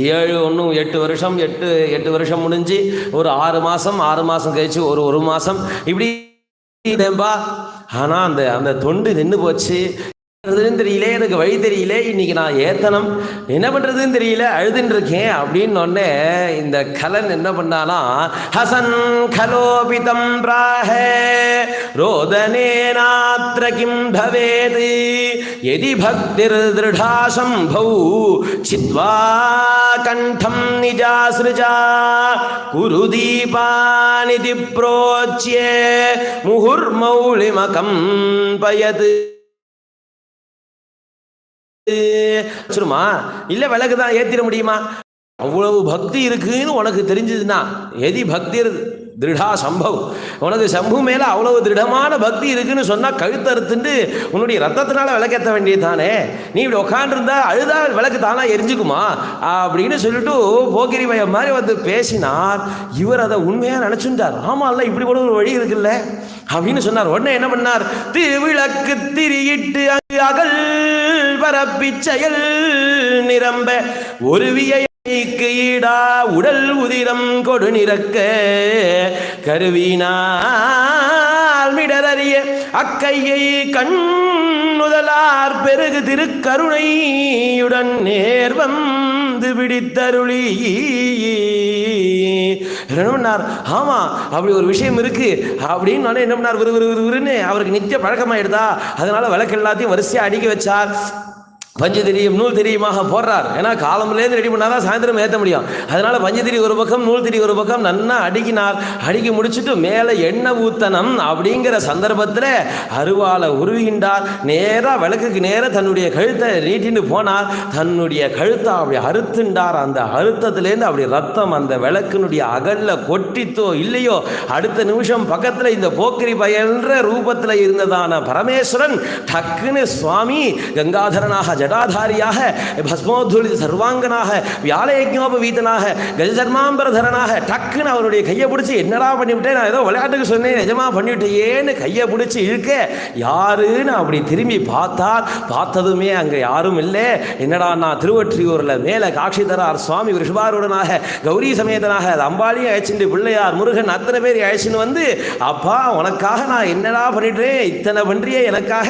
8 வருஷம் முடிஞ்சு ஒரு 6 மாதம் கழிச்சு ஒரு மாதம் இப்படி தேம்பா. ஆனால் அந்த தொண்டு நின்று போச்சு, தெரியல, எனக்கு வழி தெரியல, இன்னைக்கு நான் ஏத்தனம் என்ன பண்றதுன்னு தெரியல, அழுதுன்னு இருக்கேன் அப்படின்னு ஒன்னே இந்த கலன் என்ன பண்ணானா, ஹசன் கலோபிதம் பிராஹே ரோதனே நாத்ர கிம் பவேத் யதி பக்திர் திருடா சம்பௌ சித்வா கண்டம் நிஜாஸ்ருஜா குரு தீபானிதி ப்ரோச்யே முஹுர்மௌலிமகம் பயத். சொல்லுமா இல்ல விளக்கு தான் ஏத்திட முடியுமா, அவ்வளவு பக்தி இருக்குன்னு உனக்கு தெரிஞ்சதுன்னா, எதி பக்தி திருடா சம்பவ், உனக்கு சம்பு மேல அவ்வளவு திருடமான பக்தி இருக்குன்னு சொன்னா கழுத்தறுத்துட்டு உன்னுடைய ரத்தத்தினால விளக்கேற்ற வேண்டியது தானே, நீ இப்படி உட்காண்டிருந்தா அழுதா விளக்கு தானா எரிஞ்சுக்குமா அப்படின்னு சொல்லிட்டு போக்கிரி பையன் மாதிரி வந்து பேசினார். இவர் அதை உண்மையா நினைச்சுட்டார். ஆமா இல்ல, இப்படி கூட ஒரு வழி இருக்குல்ல அப்படின்னு சொன்னார். உடனே என்ன பண்ணார், திருவிளக்கு திரியிட்டு அங்கு அகல் பரப்பி செயல் நிரம்ப ஒரு வியைக்கு ஈடா உடல் உதிரம் கொடு நிறக்க கருவினால் மிடறிய அக்கையை கண் முதலார் பெருகு திருக்கருணையுடன் நேர்வந்து பிடித்தருளி. என்ன பண்ணார், ஆமா அப்படி ஒரு விஷயம் இருக்கு அப்படின்னு என்ன பண்ணார், விறுவிறுன்னு அவருக்கு நித்திய பழக்கமாயிடுதா, அதனால விளக்கு எல்லாத்தையும் வரிசையா அடுக்கி வச்சார். பஞ்சதிரியும் நூல் திரியுமாக போடுறார். ஏன்னா காலம்லேருந்து ரெடி பண்ணாதான் சாயந்தரம் ஏற்ற முடியும். அதனால பஞ்சதிரி ஒரு பக்கம் நூல் திரி ஒரு பக்கம் நன்னா அடுக்கினார். அடுக்கி முடிச்சுட்டு மேலே எண்ணெய் ஊத்தனம் அப்படிங்கிற சந்தர்ப்பத்தில் அருவாலை உருவிகின்றார். நேராக விளக்குக்கு நேராக தன்னுடைய கழுத்தை நீட்டின்னு போனார். தன்னுடைய கழுத்தை அப்படி அறுத்துண்டார். அந்த அறுத்தத்துலேருந்து அப்படி ரத்தம் அந்த விளக்கினுடைய அகல்ல கொட்டித்தோ இல்லையோ அடுத்த நிமிஷம் பக்கத்தில் இந்த போக்கிரி பயன்ற ரூபத்தில் இருந்ததான பரமேஸ்வரன் டக்குன்னு சுவாமி கங்காதரனாக ஜடாதாரியாக பஸ்மோத்வலித சர்வாங்கனாக வியாழயஜ்ஞோபவீதனாக கஜதர்மாம்பரதரனாக டக்குன்னு அவருடைய கையை பிடிச்சி என்னடா பண்ணிவிட்டேன், நான் ஏதோ விளையாட்டுக்கு சொன்னேன் நிஜமா பண்ணிவிட்டேன்னு கையை பிடிச்சி இழுக்க யாருன்னு அப்படி திரும்பி பார்த்தார். பார்த்ததுமே அங்கே யாரும் இல்லை. என்னடா நான் திருவொற்றியூரில் மேலே காட்சிதரார் சுவாமி ரிஷபாரூடனாக கௌரி சமேதனாக அம்பாளியும் அழைச்சிட்டு பிள்ளையார் முருகன் அத்தனை பேர் அழைச்சின்னு வந்து, அப்பா உனக்காக நான் என்னடா பண்ணிட்டேன், இத்தனை பன்றியே எனக்காக,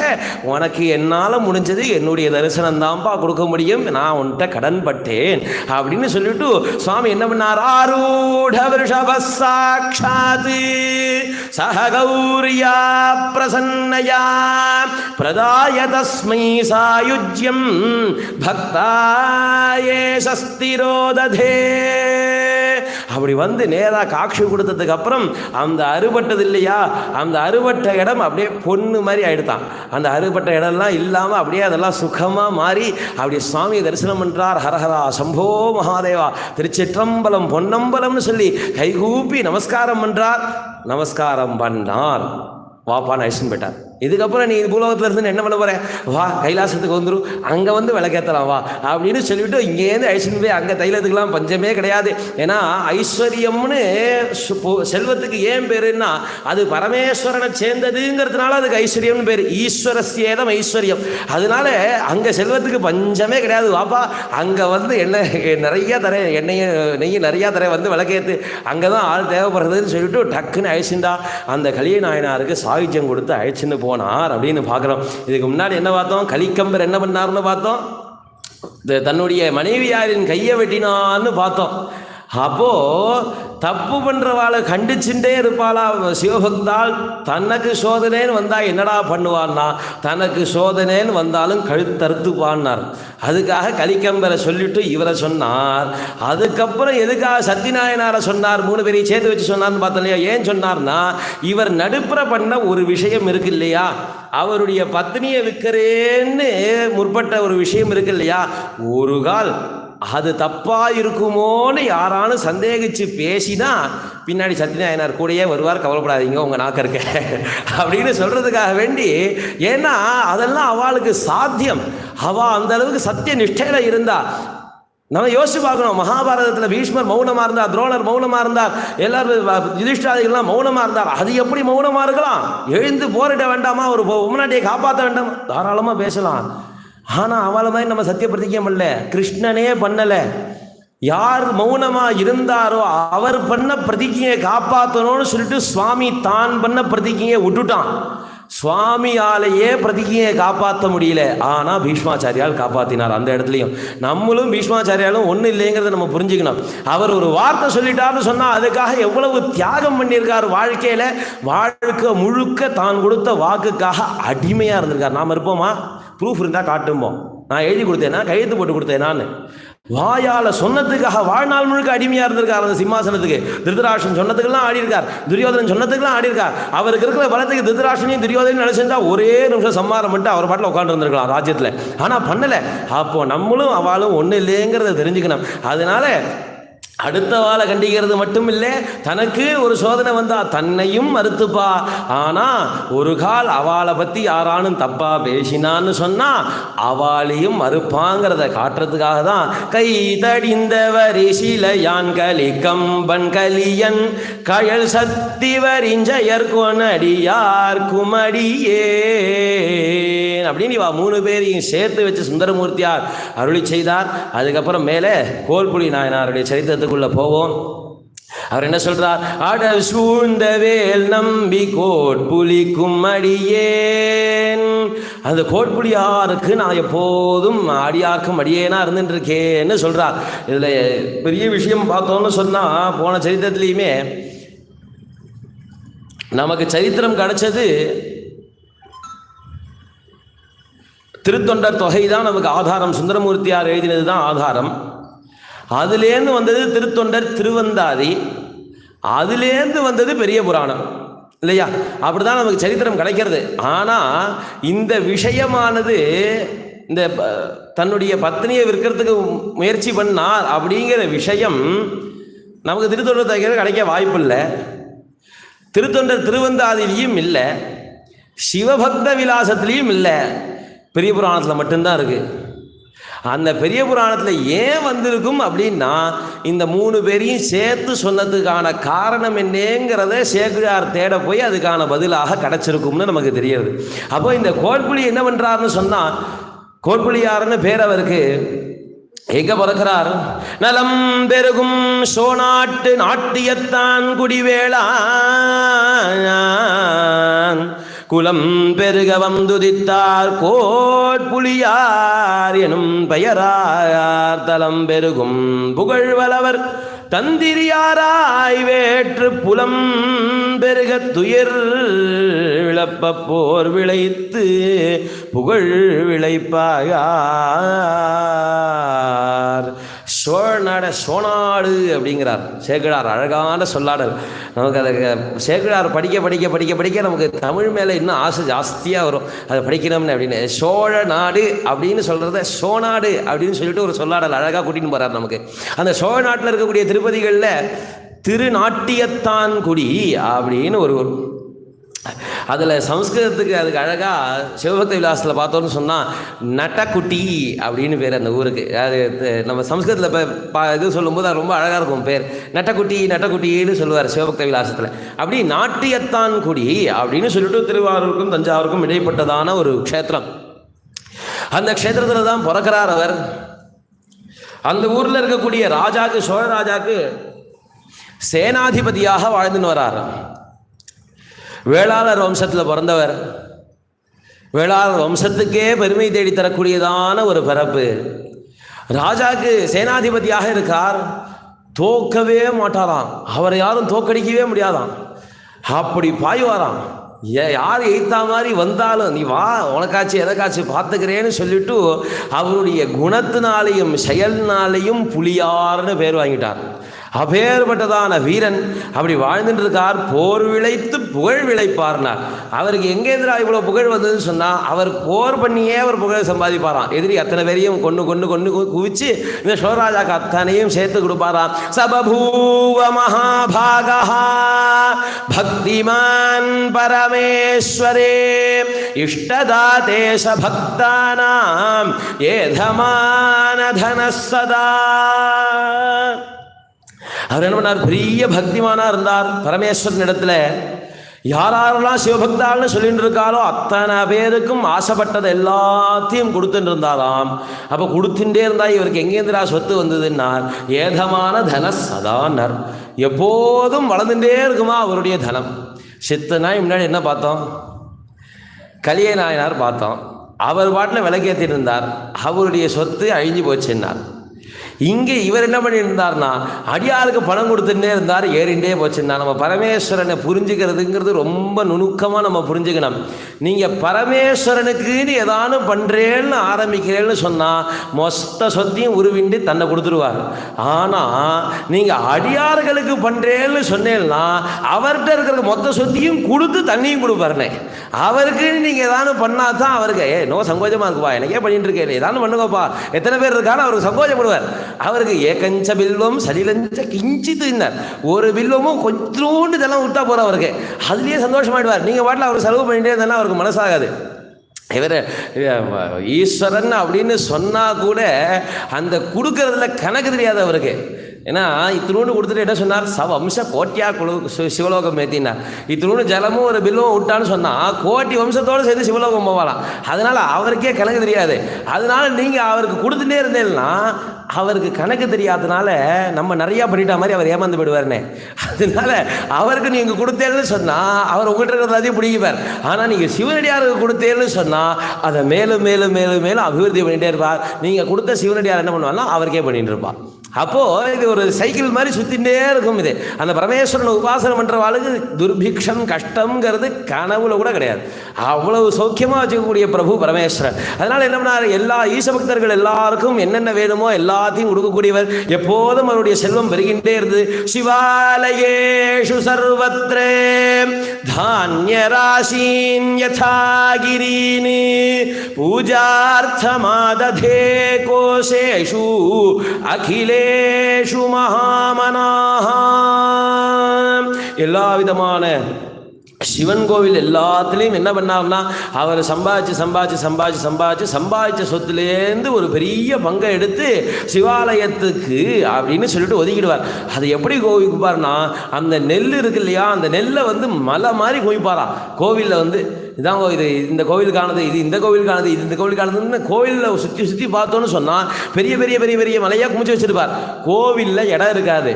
உனக்கு என்னால் முடிஞ்சது என்னுடைய தரிசனம் தரிசனம் தான்ப்பா கொடுக்க முடியும், நான் உன்கிட்ட கடன் பட்டேன் அப்படின்னு சொல்லிட்டு சுவாமி என்ன பண்ணார், ஆரூட விருஷப சாக்ஷாத் சஹ கௌரியா பிரசன்னயா பிரதாய தஸ்மை சாயுஜ்யம் பக்தாயே சஸ்திரோததே. அப்படி வந்து நேரா காட்சி கொடுத்ததுக்கு அப்புறம் அந்த அறுபட்டது இல்லையா, அந்த அறுபட்ட இடம் அப்படியே பொண்ணு மாதிரி ஆயிடுதான். அந்த அறுபட்ட இடம்லாம் இல்லாமல் அப்படியே அதெல்லாம் சுகமாக மாறி அப்படியே சுவாமியை தரிசனம் பண்ணுறார். ஹரஹரா சம்போ மகாதேவா, திருச்சிற்றம்பலம் பொன்னம்பலம்னு சொல்லி கைகூப்பி நமஸ்காரம் பண்ணுறார். நமஸ்காரம் பண்ணார், வாப்பான்னு அழிச்சுன்னு போயிட்டார். இதுக்கப்புறம் நீ பூலோகத்தில் இருந்து என்ன பண்ண போற, வா கைலாசத்துக்கு வந்துடும், அங்கே வந்து விளக்கேற்றலாம் வா அப்படின்னு சொல்லிவிட்டு இங்கேருந்து அழிச்சுன்னு போய் அங்கே தைலத்துக்கெல்லாம் பஞ்சமே கிடையாது. ஏன்னா ஐஸ்வர்யம்னு செல்வத்துக்கு ஏன் பேருன்னா அது பரமேஸ்வரனை சேர்ந்ததுங்கிறதுனால அதுக்கு ஐஸ்வர்யம்னு பேர். ஈஸ்வரஸ்யேதம் ஐஸ்வர்யம். அதனால அங்கே செல்வத்துக்கு பஞ்சமே கிடையாது. வாப்பா அங்கே வந்து எண்ணெய் நிறையா தரேன், நெய் நிறையா தரேன், வந்து விளக்கேற்று, அங்கே தான் ஆள் தேவைப்படுறதுன்னு சொல்லிட்டு டக்குன்னு அழிச்சுண்டா. அந்த கலிய நாயனாருக்கு சாயுஜ்யம் கொடுத்து அழிச்சுன்னு போனார் அப்படின்னு பார்க்குறோம். இதுக்கு முன்னாடி என்ன பார்த்தோம், கலிக்கம்பர் என்ன பண்ணார்னு பார்த்தோம், தன்னுடைய மனைவியாரின் கையை வெட்டினான்னு பார்த்தோம். அப்போ தப்பு பண்றவாளை கண்டிச்சுட்டே இருப்பாளா சிவபக்தால். தனக்கு சோதனைன்னு வந்தா என்னடா பண்ணுவான்னா, தனக்கு சோதனைன்னு வந்தாலும் கழுத்தறுத்துப்பான்னார். அதுக்காக கலிக்கம்பரை சொல்லிட்டு இவரை சொன்னார். அதுக்கப்புறம் எதுக்காக சத்தியநாயனாரை சொன்னார், 3 பேரையும் சேர்த்து வச்சு சொன்னார்னு பார்த்தோம் இல்லையா. ஏன் சொன்னார்னா, இவர் நடுப்புற பண்ண ஒரு விஷயம் இருக்கு இல்லையா, அவருடைய பத்னியை விற்கிறேன்னு முற்பட்ட ஒரு விஷயம் இருக்கு இல்லையா, ஒரு கால் அது தப்பா இருக்குமோன்னு யாராலும் சந்தேகிச்சு பேசினா பின்னாடி சத்தியநாயனார் கூடயே வருவார், கவலைப்படாதீங்க உங்க நாக்க இருக்க அப்படின்னு சொல்றதுக்காக வேண்டி. ஏன்னா அதெல்லாம் அவளுக்கு சாத்தியம், அவ அந்த அளவுக்கு சத்திய நிஷ்டையில இருந்தா. நம்ம யோசிச்சு பார்க்கணும், மகாபாரதத்தில் பீஷ்மர் மௌனமா இருந்தார், துரோணர் மௌனமா இருந்தார், எல்லாரும் யுதிஷ்டாதிகள்லாம் மௌனமா இருந்தார். அது எப்படி மௌனமா இருக்கலாம்? எழுந்து போரிட வேண்டாமா, ஒரு பொம்னாட்டியை காப்பாற்ற வேண்டாமா, தாராளமா பேசலாம். ஆனால் அவளை மாதிரி நம்ம சத்திய பிரதிஜை பண்ணல, கிருஷ்ணனே பண்ணல. யார் மௌனமா இருந்தாரோ அவர் பண்ண பிரதிஜையை காப்பாற்றணும்னு சொல்லிட்டு சுவாமி தான் பண்ண பிரதிஜையை விட்டுட்டான். சுவாமியாலேயே பிரதிஜையை காப்பாற்ற முடியல, ஆனால் பீஷ்மாச்சாரியால் காப்பாற்றினார். அந்த இடத்துலையும் நம்மளும் பீஷ்மாச்சாரியாலும் ஒன்றும் இல்லைங்கிறத நம்ம புரிஞ்சுக்கணும். அவர் ஒரு வார்த்தை சொல்லிட்டாருன்னு சொன்னால் அதுக்காக எவ்வளவு தியாகம் பண்ணியிருக்கார். வாழ்க்கையில் வாழ்க்கை முழுக்க தான் கொடுத்த வாக்குக்காக அடிமையாக இருந்திருக்கார். நாம் இருப்போமா? ப்ரூஃப் இருந்தால் காட்டும்போம். நான் எழுதி கொடுத்தேனா, கையெழுத்து போட்டு கொடுத்தேன், நான் வாயால் சொன்னதுக்காக வாழ்நாள் முழுக்க அடிமையாக இருந்திருக்கார் அந்த சிம்மாசனத்துக்கு. திருதராஷ்டிரன் சொன்னதுக்கெல்லாம் ஆடி இருக்கார், துரியோதனன் சொன்னதுக்கெல்லாம் ஆடி இருக்கார். அவருக்கு இருக்கிற பலத்துக்கு திருதராஷ்டிரனையும் துரியோதனையும் நினைச்சிருந்தா ஒரே நிமிஷம் சம்மாரம் பண்ணிட்டு அவர் பாட்டில் உட்காந்து இருந்திருக்கலாம் ராஜ்யத்தில். ஆனால் பண்ணலை. அப்போ நம்மளும் அவளும் ஒன்றும் இல்லைங்கிறத தெரிஞ்சுக்கணும். அதனால அடுத்த வாழை கண்டிக்கிறது மட்டும் இல்லை, தனக்கு ஒரு சோதனை வந்தா தன்னையும் மறுத்துப்பா. ஆனா ஒரு கால் அவளை பத்தி யாரானும் தப்பா பேசினான்னு சொன்னா அவளையும் மறுப்பாங்கிறத காட்டுறதுக்காக தான் கை தடிந்தவரி சிலையான் கலி கம்பன் கலியன் கயல் சத்திவரிஞ்சயர் கொனடியார் குமடியே அப்படின்னு இவா 3 பேரையும் சேர்த்து வச்சு சுந்தரமூர்த்தியார் அருளி செய்தார். அதுக்கப்புறம் மேலே கோல்புலி நாயனாருடைய சரித்திரத்துக்குள்ள போவோம். அவர் என்ன சொல்றார், அட சூழ்ந்த வேல் நம்பி கோட்புலிக்கும் அடியேன். அந்த கோட்புலியாருக்கு நான் எப்போதும் அடியார்க்கும் அடியேனா இருந்துட்டு இருக்கேன்னு சொல்றார். இதுல பெரிய விஷயம் பார்த்தோம்னு சொன்னா, போன சரித்திரத்திலையுமே நமக்கு சரித்திரம் கிடைச்சது திருத்தொண்டர் தொகை தான் நமக்கு ஆதாரம். சுந்தரமூர்த்தியார் எழுதினது தான் ஆதாரம். அதுலேருந்து வந்தது திருத்தொண்டர் திருவந்தாதி, அதுலேருந்து வந்தது பெரிய புராணம் இல்லையா? அப்படிதான் நமக்கு சரித்திரம் கிடைக்கிறது. ஆனால் இந்த விஷயமானது இந்த தன்னுடைய பத்னியை விற்கிறதுக்கு முயற்சி பண்ணார் அப்படிங்கிற விஷயம் நமக்கு திருத்தொண்டர் தொகை கிடைக்க வாய்ப்பு இல்லை, திருத்தொண்டர் திருவந்தாதிலையும் இல்லை, சிவபக்த விலாசத்திலையும் இல்லை, பெரிய புராணத்தில் மட்டும்தான் இருக்கு. அந்த பெரிய புராணத்தில் ஏன் வந்திருக்கும் அப்படின்னா, இந்த 3 பேரையும் சேர்த்து சொன்னதுக்கான காரணம் என்னங்கிறத சேக்கிழார் தேட போய் அதுக்கான பதிலாக கிடைச்சிருக்கும்னு நமக்கு தெரியுது. அப்போ இந்த கோட்புலி என்ன பண்றாருன்னு சொன்னா, கோட்புலியாருன்னு பேர் அவருக்கு. எங்க பிறக்கிறார்? நலம் பெருகும் சோநாட்டு நாட்டியத்தான் குடிவேளா குலம் பெருக வந்துதித்தார் கோட்புலியார் எனும் பெயரார் தலம் பெருகும் புகழ்வலவர் தந்திரியாராய் வேற்று புலம் பெருக துயர் விளப்ப போர் விளைத்து புகழ் விளைப்பாயார். சோநாடு அப்படிங்கிறார் சேக்கிழார். அழகான சொல்லாடல். நமக்கு அதை சேக்கிழார் படிக்க படிக்க படிக்க படிக்க நமக்கு தமிழ் மேலே இன்னும் ஆசை ஜாஸ்தியாக வரும். அதை படிக்கணும்னு அப்படின்னு சோழ நாடு அப்படின்னு சொல்கிறத சோநாடு அப்படின்னு சொல்லிட்டு ஒரு சொல்லாடல் அழகாக கூட்டின்னு போகிறார் நமக்கு. அந்த சோழ நாட்டில் இருக்கக்கூடிய திருப்பதிகளில் திருநாட்டியத்தான் குடி அப்படின்னு ஒரு அதில் சம்ஸ்கிருதத்துக்கு அதுக்கு அழகாக சிவபக்த விலாசத்தில் பார்த்தோன்னு சொன்னால் நட்டக்குட்டி அப்படின்னு பேர் அந்த ஊருக்கு. அது நம்ம சம்ஸ்கிருதத்தில் இப்போ இது சொல்லும்போது அது ரொம்ப அழகாக இருக்கும் பேர். நட்டக்குட்டி நட்டக்குட்டின்னு சொல்லுவார் சிவபக்த விலாசத்தில். அப்படி நாட்டியத்தான் குடி அப்படின்னு சொல்லிட்டு திருவாரூருக்கும் தஞ்சாவூருக்கும் இடைப்பட்டதான ஒரு க்ஷேத்திரம். அந்த க்ஷேத்திரத்தில் தான் பிறக்கிறார் அவர். அந்த ஊரில் இருக்கக்கூடிய ராஜாக்கு, சோழ ராஜாக்கு சேனாதிபதியாக வாழ்ந்துன்னு வரார். வேளாளர் வம்சத்தில் பிறந்தவர். வேளாளர் வம்சத்துக்கே பெருமை தேடி தரக்கூடியதான ஒரு பிறப்பு. ராஜாக்கு சேனாதிபதியாக இருக்கார். தோக்கவே மாட்டாராம். அவரை யாரும் தோக்கடிக்கவே முடியாதாம். அப்படி பாய்வாராம். யார் எய்த்தா மாதிரி வந்தாலும் நீ வா, உனக்காச்சு எதைக்காச்சு பார்த்துக்கிறேன்னு சொல்லிட்டு அவருடைய குணத்தினாலையும் செயல்னாலையும் புலியார்னு பேர் வாங்கிட்டார். அப்பேற்பட்டதான வீரன் அப்படி வாழ்ந்துட்டு இருக்கார். போர் விளைத்து புகழ் விளைப்பார்னார். அவருக்கு எங்கேந்திரா இவ்வளோ புகழ் வந்ததுன்னு சொன்னால் அவர் போர் பண்ணியே அவர் புகழ் சம்பாதிப்பாராம். எதிரி அத்தனை பேரையும் கொண்டு கொண்டு கொண்டு குவிச்சு இந்த சோழராஜாக்கு அத்தனையும் சேர்த்து கொடுப்பாராம். சபபூவ மகாபாகா பக்திமான் பரமேஸ்வரே இஷ்டதாதேச பக்தானாம் ஏதமான தனசதா. அவர் என்ன பண்ணார்? பெரிய பக்திமானாக இருந்தார் பரமேஸ்வரன் இடத்துல. யாரெல்லாம் சிவபக்தாள்னு சொல்லிட்டு இருக்காரோ அத்தனை பேருக்கும் ஆசைப்பட்டதை எல்லாத்தையும் கொடுத்துட்டு இருந்தாராம். அப்போ கொடுத்துட்டே இருந்தால் இவருக்கு எங்கேந்திரா சொத்து வந்ததுன்னார்? ஏதமான தன சதானர், எப்போதும் வளர்ந்துட்டே இருக்குமா அவருடைய தனம். சித்த நாய் முன்னாடி என்ன பார்த்தோம்? கலிய நாயனார் பார்த்தோம். அவர் பாட்டில் விளக்கேற்றிட்டு இருந்தார். அவருடைய சொத்து அழிஞ்சு போச்சுன்னார். இங்கே இவர் என்ன பண்ணியிருந்தார்னா அடியாருக்கு பணம் கொடுத்துட்டே இருந்தார், ஏறிண்டே போச்சுன்னா. நம்ம பரமேஸ்வரனை புரிஞ்சுக்கிறதுங்கிறது ரொம்ப நுணுக்கமாக நம்ம புரிஞ்சுக்கணும். நீங்கள் பரமேஸ்வரனுக்குன்னு ஏதானும் பண்ணுறேன்னு ஆரம்பிக்கிறேன்னு சொன்னால் மொத்த சொத்தையும் உருவிண்டு தன்னை கொடுத்துருவார். ஆனால் நீங்கள் அடியார்களுக்கு பண்ணுறேன்னு சொன்னேன்னா அவர்கிட்ட இருக்கிற மொத்த சொத்தையும் கொடுத்து தண்ணியும் கொடுப்பாருனே. அவருக்குன்னு நீங்கள் ஏதானும் பண்ணால் தான் அவருக்கு நோ சங்கோஜமாக இருக்குப்பா, எனக்கே பண்ணிட்டு இருக்கேன், ஏதானும் பண்ணுங்கப்பா, எத்தனை பேர் இருக்கான்னு அவருக்கு சங்கோஜப்படுவார். அவருக்கு ஏகஞ்ச பில்வம் சலிலஞ்ச கிஞ்சித்துனார். ஒரு பில்வமும் கொஞ்சோண்டு இதெல்லாம் விட்டா போகிற அவருக்கு அதுலேயே சந்தோஷமாயிடுவார். நீங்கள் பாட்டில் அவர் செலவு பண்ணிட்டே இருந்தாலும் அவருக்கு மனசாகாது. இவர் ஈஸ்வரன் அப்படின்னு சொன்னால் கூட அந்த கொடுக்கறதுல கணக்கு தெரியாது அவருக்கு. ஏன்னா இத்தினோண்டு கொடுத்துட்டு என்ன சொன்னார்? வம்ச கோட்டியா சிவலோகம் ஏற்றினார். இத்தினோண்டு ஜலமும் ஒரு பில்லும் விட்டான்னு சொன்னால் கோட்டி வம்சத்தோடு சேர்த்து சிவலோகம் போகலாம். அதனால் அவருக்கே கணக்கு தெரியாது. அதனால நீங்கள் அவருக்கு கொடுத்துட்டே இருந்தேன்னா அவருக்கு கணக்கு தெரியாதனால நம்ம நிறையா பண்ணிட்டா மாதிரி அவர் ஏமாந்து போயிடுவார்னே. அதனால அவருக்கு நீங்கள் கொடுத்தேன்னு சொன்னால் அவர் உங்கள்கிட்ட இருக்கிறதையும் பிடிக்குவார். ஆனால் நீங்கள் சிவனடியாருக்கு கொடுத்தேன்னு சொன்னால் அதை மேலும் மேலும் மேலும் மேலும் அபிவிருத்தி பண்ணிகிட்டே இருப்பார். நீங்கள் கொடுத்த சிவனடியார் என்ன பண்ணுவார்னா அவருக்கே பண்ணிட்டு இருப்பார். அப்போது இது ஒரு சைக்கிள் மாதிரி சுற்றிகிட்டே இருக்கும். இது அந்த பரமேஸ்வரனை உபாசனை பண்ணுறவாளுக்கு துர்பிக்ஷம் கஷ்டங்கிறது கனவுல கூட கிடையாது. அவ்வளவு சௌக்கியமாக வச்சுக்கக்கூடிய பிரபு பரமேஸ்வரன். அதனால் என்ன பண்ணார்? எல்லா ஈசபக்தர்கள் எல்லாருக்கும் என்னென்ன வேணுமோ எல்லாத்தையும் கொடுக்கக்கூடியவர். எப்போதும் அவருடைய செல்வம் பெருகின்றே இருந்தது. சிவாலயேஷு சர்வத்ரே தானிய ராசீன் யதாகிரீனி பூஜார்த்தமாததே கோஷேஷு அகிலேஷு மகாமனாஹ. எல்லா விதமான சிவன் கோவில் எல்லாத்துலேயும் என்ன பண்ணார்னா அவர் சம்பாதிச்ச சொத்துலேருந்து ஒரு பெரிய பங்கை எடுத்து சிவாலயத்துக்கு அப்படின்னு சொல்லிட்டு ஒதுக்கிடுவார். அது எப்படி குவிப்பார்னா அந்த நெல் இருக்கு இல்லையா, அந்த நெல்லை வந்து மலை மாதிரி குவிப்பாராம் கோவிலில். வந்து இதான் இது இந்த கோவிலுக்கானது, இது இந்த கோவிலுக்கானது, இது இந்த கோவிலுக்கானதுன்னு கோவிலில் சுற்றி சுற்றி பார்த்தோன்னு சொன்னால் பெரிய பெரிய பெரிய பெரிய மலையாக குமிச்சு வச்சுருப்பார். கோவிலில் இடம் இருக்காது.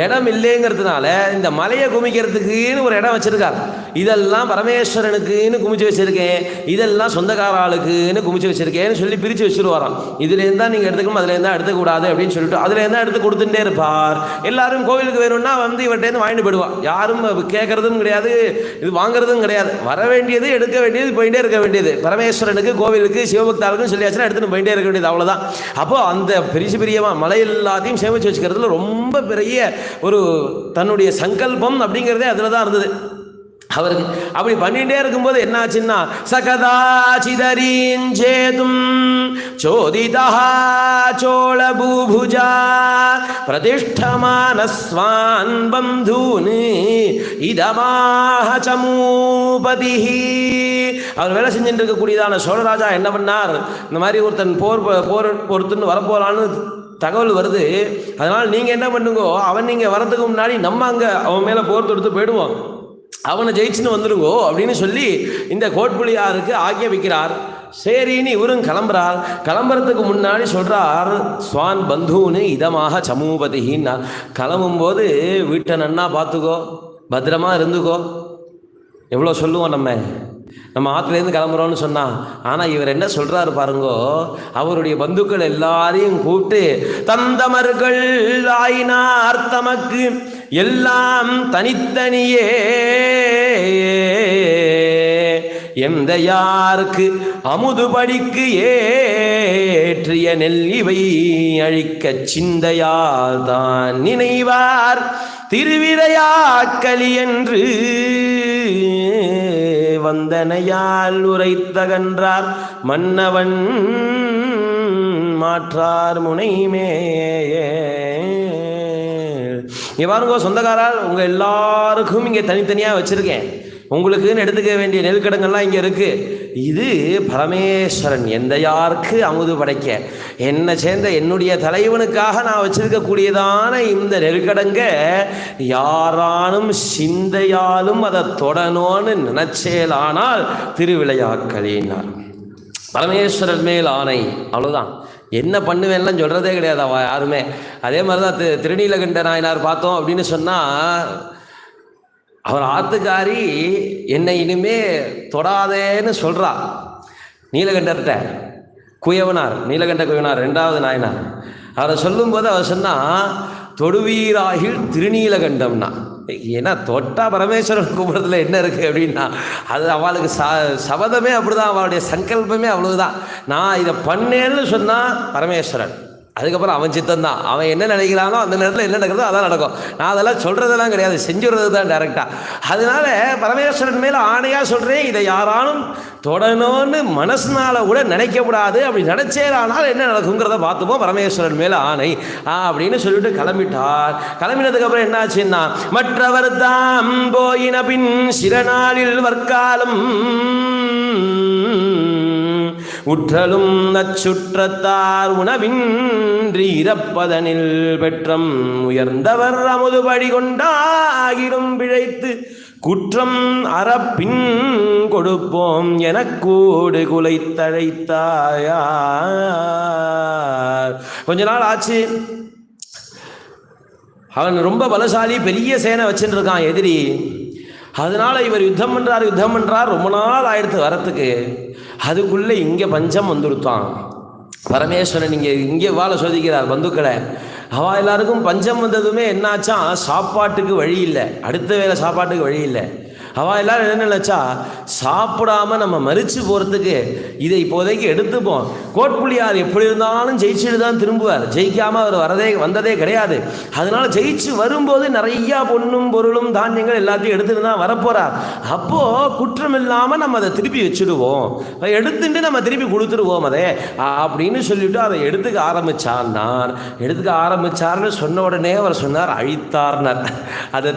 இடம் இல்லைங்கிறதுனால இந்த மலையை குமிக்கிறதுக்குன்னு ஒரு இடம் வச்சிருக்கார். இதெல்லாம் பரமேஸ்வரனுக்குன்னு குமிச்சு வச்சிருக்கேன், இதெல்லாம் சொந்தக்கார ஆளுக்குன்னு குமிச்சு வச்சிருக்கேன்னு சொல்லி பிரித்து வச்சுருவாராம். இதுலேருந்து தான் நீங்கள் எடுத்துக்கணும், அதுலேருந்து தான் எடுத்துக்கூடாது அப்படின்னு சொல்லிட்டு அதுலேருந்து தான் எடுத்து கொடுத்துட்டே இருப்பார். எல்லாரும் கோவிலுக்கு வேணும்னா வந்து இவர்கிட்டேருந்து வாங்கிட்டு போயிடுவான். யாரும் கேட்கறதும் கிடையாது, இது வாங்குறதும் கிடையாது. வர வேண்டியது எடுக்க வேண்டியது போயிட்டே இருக்க வேண்டியது. பரமேஸ்வரனுக்கு கோவிலுக்கு சிவபக்தாளுக்கும் சொல்லியாச்சுன்னா எடுத்துன்னு போயிட்டே இருக்க வேண்டியது, அவ்வளோதான். அப்போது அந்த பெரிய மலை எல்லாத்தையும் சேமித்து வச்சுக்கிறதுல ரொம்ப பெரிய ஒரு தன்னுடைய சங்கல்பம் அப்படிங்கிறதே அதில் தான் இருந்தது அவருக்கு. அப்படி பண்ணிட்டே இருக்கும்போது என்னாச்சுன்னா சகதாச்சிதரீஞ்சேதும் சோதிதா சோழ பூபுஜா பிரதிஷ்டமானஸ்வான் பந்தூன் இதமாக சமூபதி. அவர் வேலை செஞ்சுட்டு இருக்கக்கூடியதான சோழராஜா என்ன பண்ணார், இந்த மாதிரி ஒருத்தன் பொறுத்துன்னு வரப்போறான்னு தகவல் வருது. அதனால் நீங்கள் என்ன பண்ணுங்கோ, அவன் நீங்கள் வரதுக்கு முன்னாடி நம்ம அங்கே அவன் மேலே போர் தொடுத்து போயிடுவோம், அவனை ஜெயிச்சுன்னு வந்துடுங்கோ அப்படின்னு சொல்லி இந்த கோட்புலியாருக்கு ஆக்கியபிக்கிறார். சரின்னு இவரும் கிளம்புறார். கிளம்புறதுக்கு முன்னாடி சொல்கிறார் ஸ்வான் பந்தூன்னு இதமாக சமூபதின்னா, கிளம்பும்போது வீட்டை நன்னா பார்த்துக்கோ, பத்திரமா இருந்துக்கோ. எவ்வளோ சொல்லுவோம் நம்ம ஆற்றுலேருந்து கிளம்புறோன்னு சொன்னான். ஆனால் இவர் என்ன சொல்கிறாரு பாருங்கோ, அவருடைய பந்துக்கள் எல்லாரையும் கூப்பிட்டு தந்தமர்கள் ஆயினார் தமக்கு எல்லாம் தனித்தனியே எந்த யாருக்கு அமுதுபடிக்கு ஏற்றிய நெல் இவை அழிக்க சிந்தையால் தான் நினைவார் திருவிரையாக்கலி என்று வந்தனையால் உரைத்தகன்றார் மன்னவன் மாற்றார் முனைமே. இங்கே பாருங்க சொந்தக்காரால், உங்கள் எல்லாருக்கும் இங்கே தனித்தனியாக வச்சுருக்கேன். உங்களுக்குன்னு எடுத்துக்க வேண்டிய நெல்கடங்கள்லாம் இங்கே இருக்குது. இது பரமேஸ்வரன் எந்த யாருக்கு அமுது படைக்க என்னை சேர்ந்த என்னுடைய தலைவனுக்காக நான் வச்சிருக்கக்கூடியதான இந்த நெல்கடங்க யாரானும் சிந்தையாலும் அதை தொடணும்னு நினைச்சேலானால் திருவிளையாக்களினார். பரமேஸ்வரன் மேல் ஆணை, அவ்வளோதான். என்ன பண்ணுவேன்லாம் சொல்கிறதே கிடையாது அவ யாருமே. அதே மாதிரி தான் திருநீலகண்ட நாயனார் பார்த்தோம் அப்படின்னு சொன்னால், அவர் ஆத்துக்காரி என்னை இனிமே தொடாதேன்னு சொல்கிறா. நீலகண்டர்கிட்ட குயவனார், நீலகண்ட குயவனார் 2வது நாயனார், அவரை சொல்லும்போது அவர் சொன்னால் தொடுவீராகில் திருநீலகண்டம்னா. ஏன்னா தொட்டா பரமேஸ்வரன் கும்பிட்றதுல என்ன இருக்குது அப்படின்னா, அது அவளுக்கு சபதமே அப்படிதான், அவளுடைய சங்கல்பமே அவ்வளவுதான். நான் இதை பண்ணேன்னு சொன்னால் பரமேஸ்வரன், அதுக்கப்புறம் அவன் சித்தந்தான். அவன் என்ன நினைக்கிறானோ அந்த நேரத்தில் என்ன நடக்கிறதோ அதான் நடக்கும். நான் அதெல்லாம் சொல்கிறதெல்லாம் கிடையாது, செஞ்சுறது தான் டைரெக்டாக. அதனால பரமேஸ்வரன் மேலே ஆணையாக சொல்கிறேன், இதை யாராலும் தொடணும்னு மனசுனால கூட நினைக்கக்கூடாது. அப்படி நினைச்சேரானால் என்ன நடக்குங்கிறத பார்த்துப்போம். பரமேஸ்வரன் மேலே ஆணை அப்படின்னு சொல்லிட்டு கிளம்பிட்டார். கிளம்பினதுக்கப்புறம் என்னாச்சுன்னா, மற்றவர் தாம் போயின பின் சிறநாளில் வற்காலம் உற்றலும் நச்சுற்றத்தார் உணவின்றி இறப்பதனில் பெற்றம் உயர்ந்தவர் அமுதுபடி கொண்டாகிடும் பிழைத்து குற்றம் அறப்பின் கொடுப்போம் எனக்கூடு குலைத்தழைத்தாயார். கொஞ்ச நாள் ஆச்சு. அவன் ரொம்ப பலசாலி, பெரிய சேனை வச்சுட்டு இருக்கான் எதிரி. அதனால இவர் யுத்தம் பண்ணுறார். ரொம்ப நாள் ஆயிடுத்து வரத்துக்கு. அதுக்குள்ளே இங்கே பஞ்சம் வந்துடுத்தான். பரமேஸ்வரன் இங்கே வாழ சோதிக்கிறார் பந்துக்களை. அவள் எல்லாருக்கும் பஞ்சம் வந்ததுமே என்னாச்சா, சாப்பாட்டுக்கு வழி இல்லை, அடுத்த வேளை சாப்பாட்டுக்கு வழி இல்லை. அவள் எல்லாரும் என்ன நினச்சா, சாப்பிடாம நம்ம மறித்து போகிறதுக்கு இதை இப்போதைக்கு எடுத்துப்போம். கோட்புலியார் எப்படி இருந்தாலும் ஜெயிச்சுட்டு தான் திரும்புவார், ஜெயிக்காமல் அவர் வந்ததே கிடையாது. அதனால ஜெயிச்சு வரும்போது நிறையா பொண்ணும் பொருளும் தானியங்கள் எல்லாத்தையும் எடுத்துட்டு தான் வரப்போகிறார். அப்போது குற்றம் இல்லாமல் நம்ம அதை திருப்பி வச்சுடுவோம், எடுத்துட்டு நம்ம திருப்பி கொடுத்துருவோம் அதை அப்படின்னு சொல்லிவிட்டு அதை எடுத்துக்க ஆரம்பிச்சார்னு சொன்ன உடனே அவர் சொன்னார் அழித்தார்னார். அதை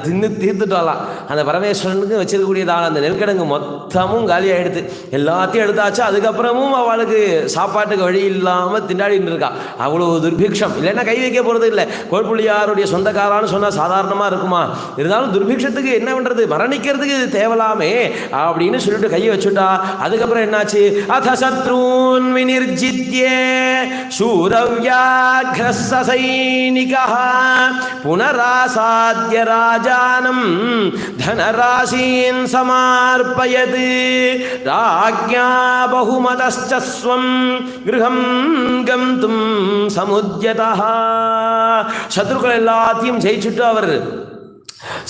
தீர்த்துட்டாலாம். அந்த பரமேஸ்வரனுக்கு வச்சிருக்கக்கூடியதான அந்த நெல்கிடங்கு மொத்தமும் காலி ஆகிடுது. எல்லாத்தையும் எடுத்தாச்சு. அதுக்கப்புறமும் அவளுக்கு சாப்பாட்டுக்கு வழி இல்லாமல் திண்டாடிட்டு இருக்கா. அவ்வளோ துர்பிக்ஷம். இல்லைன்னா கை வைக்க போகிறது இல்லை. கோட்புள்ளியாருடைய சொந்தக்காரான்னு சொன்னால் சாதாரணமாக இருக்குமா? இருந்தாலும் துர்பிக்ஷத்துக்கு என்ன பண்ணுறது, மரணிக்கிறதுக்கு இது தேவலாமே அப்படின்னு சொல்லிட்டு கையை வச்சுட்டா. அதுக்கப்புறம் என்னாச்சு? அத சத்ரூன் விநிர்ஜித்யே சூரவ்யாக்ரஸ்ஸ சைனிகஹ புனராசாத்ய ராஜானம் தனராசீன் சமார்ப்பயத் ராஜ்ஞா பகுமதஸ்ச ஸ்வம் கிருஹம் கந்தும் சமுத்யதஹ. சத்ருக்கள் எல்லாத்தையும் ஜெயிச்சுட்டு அவர்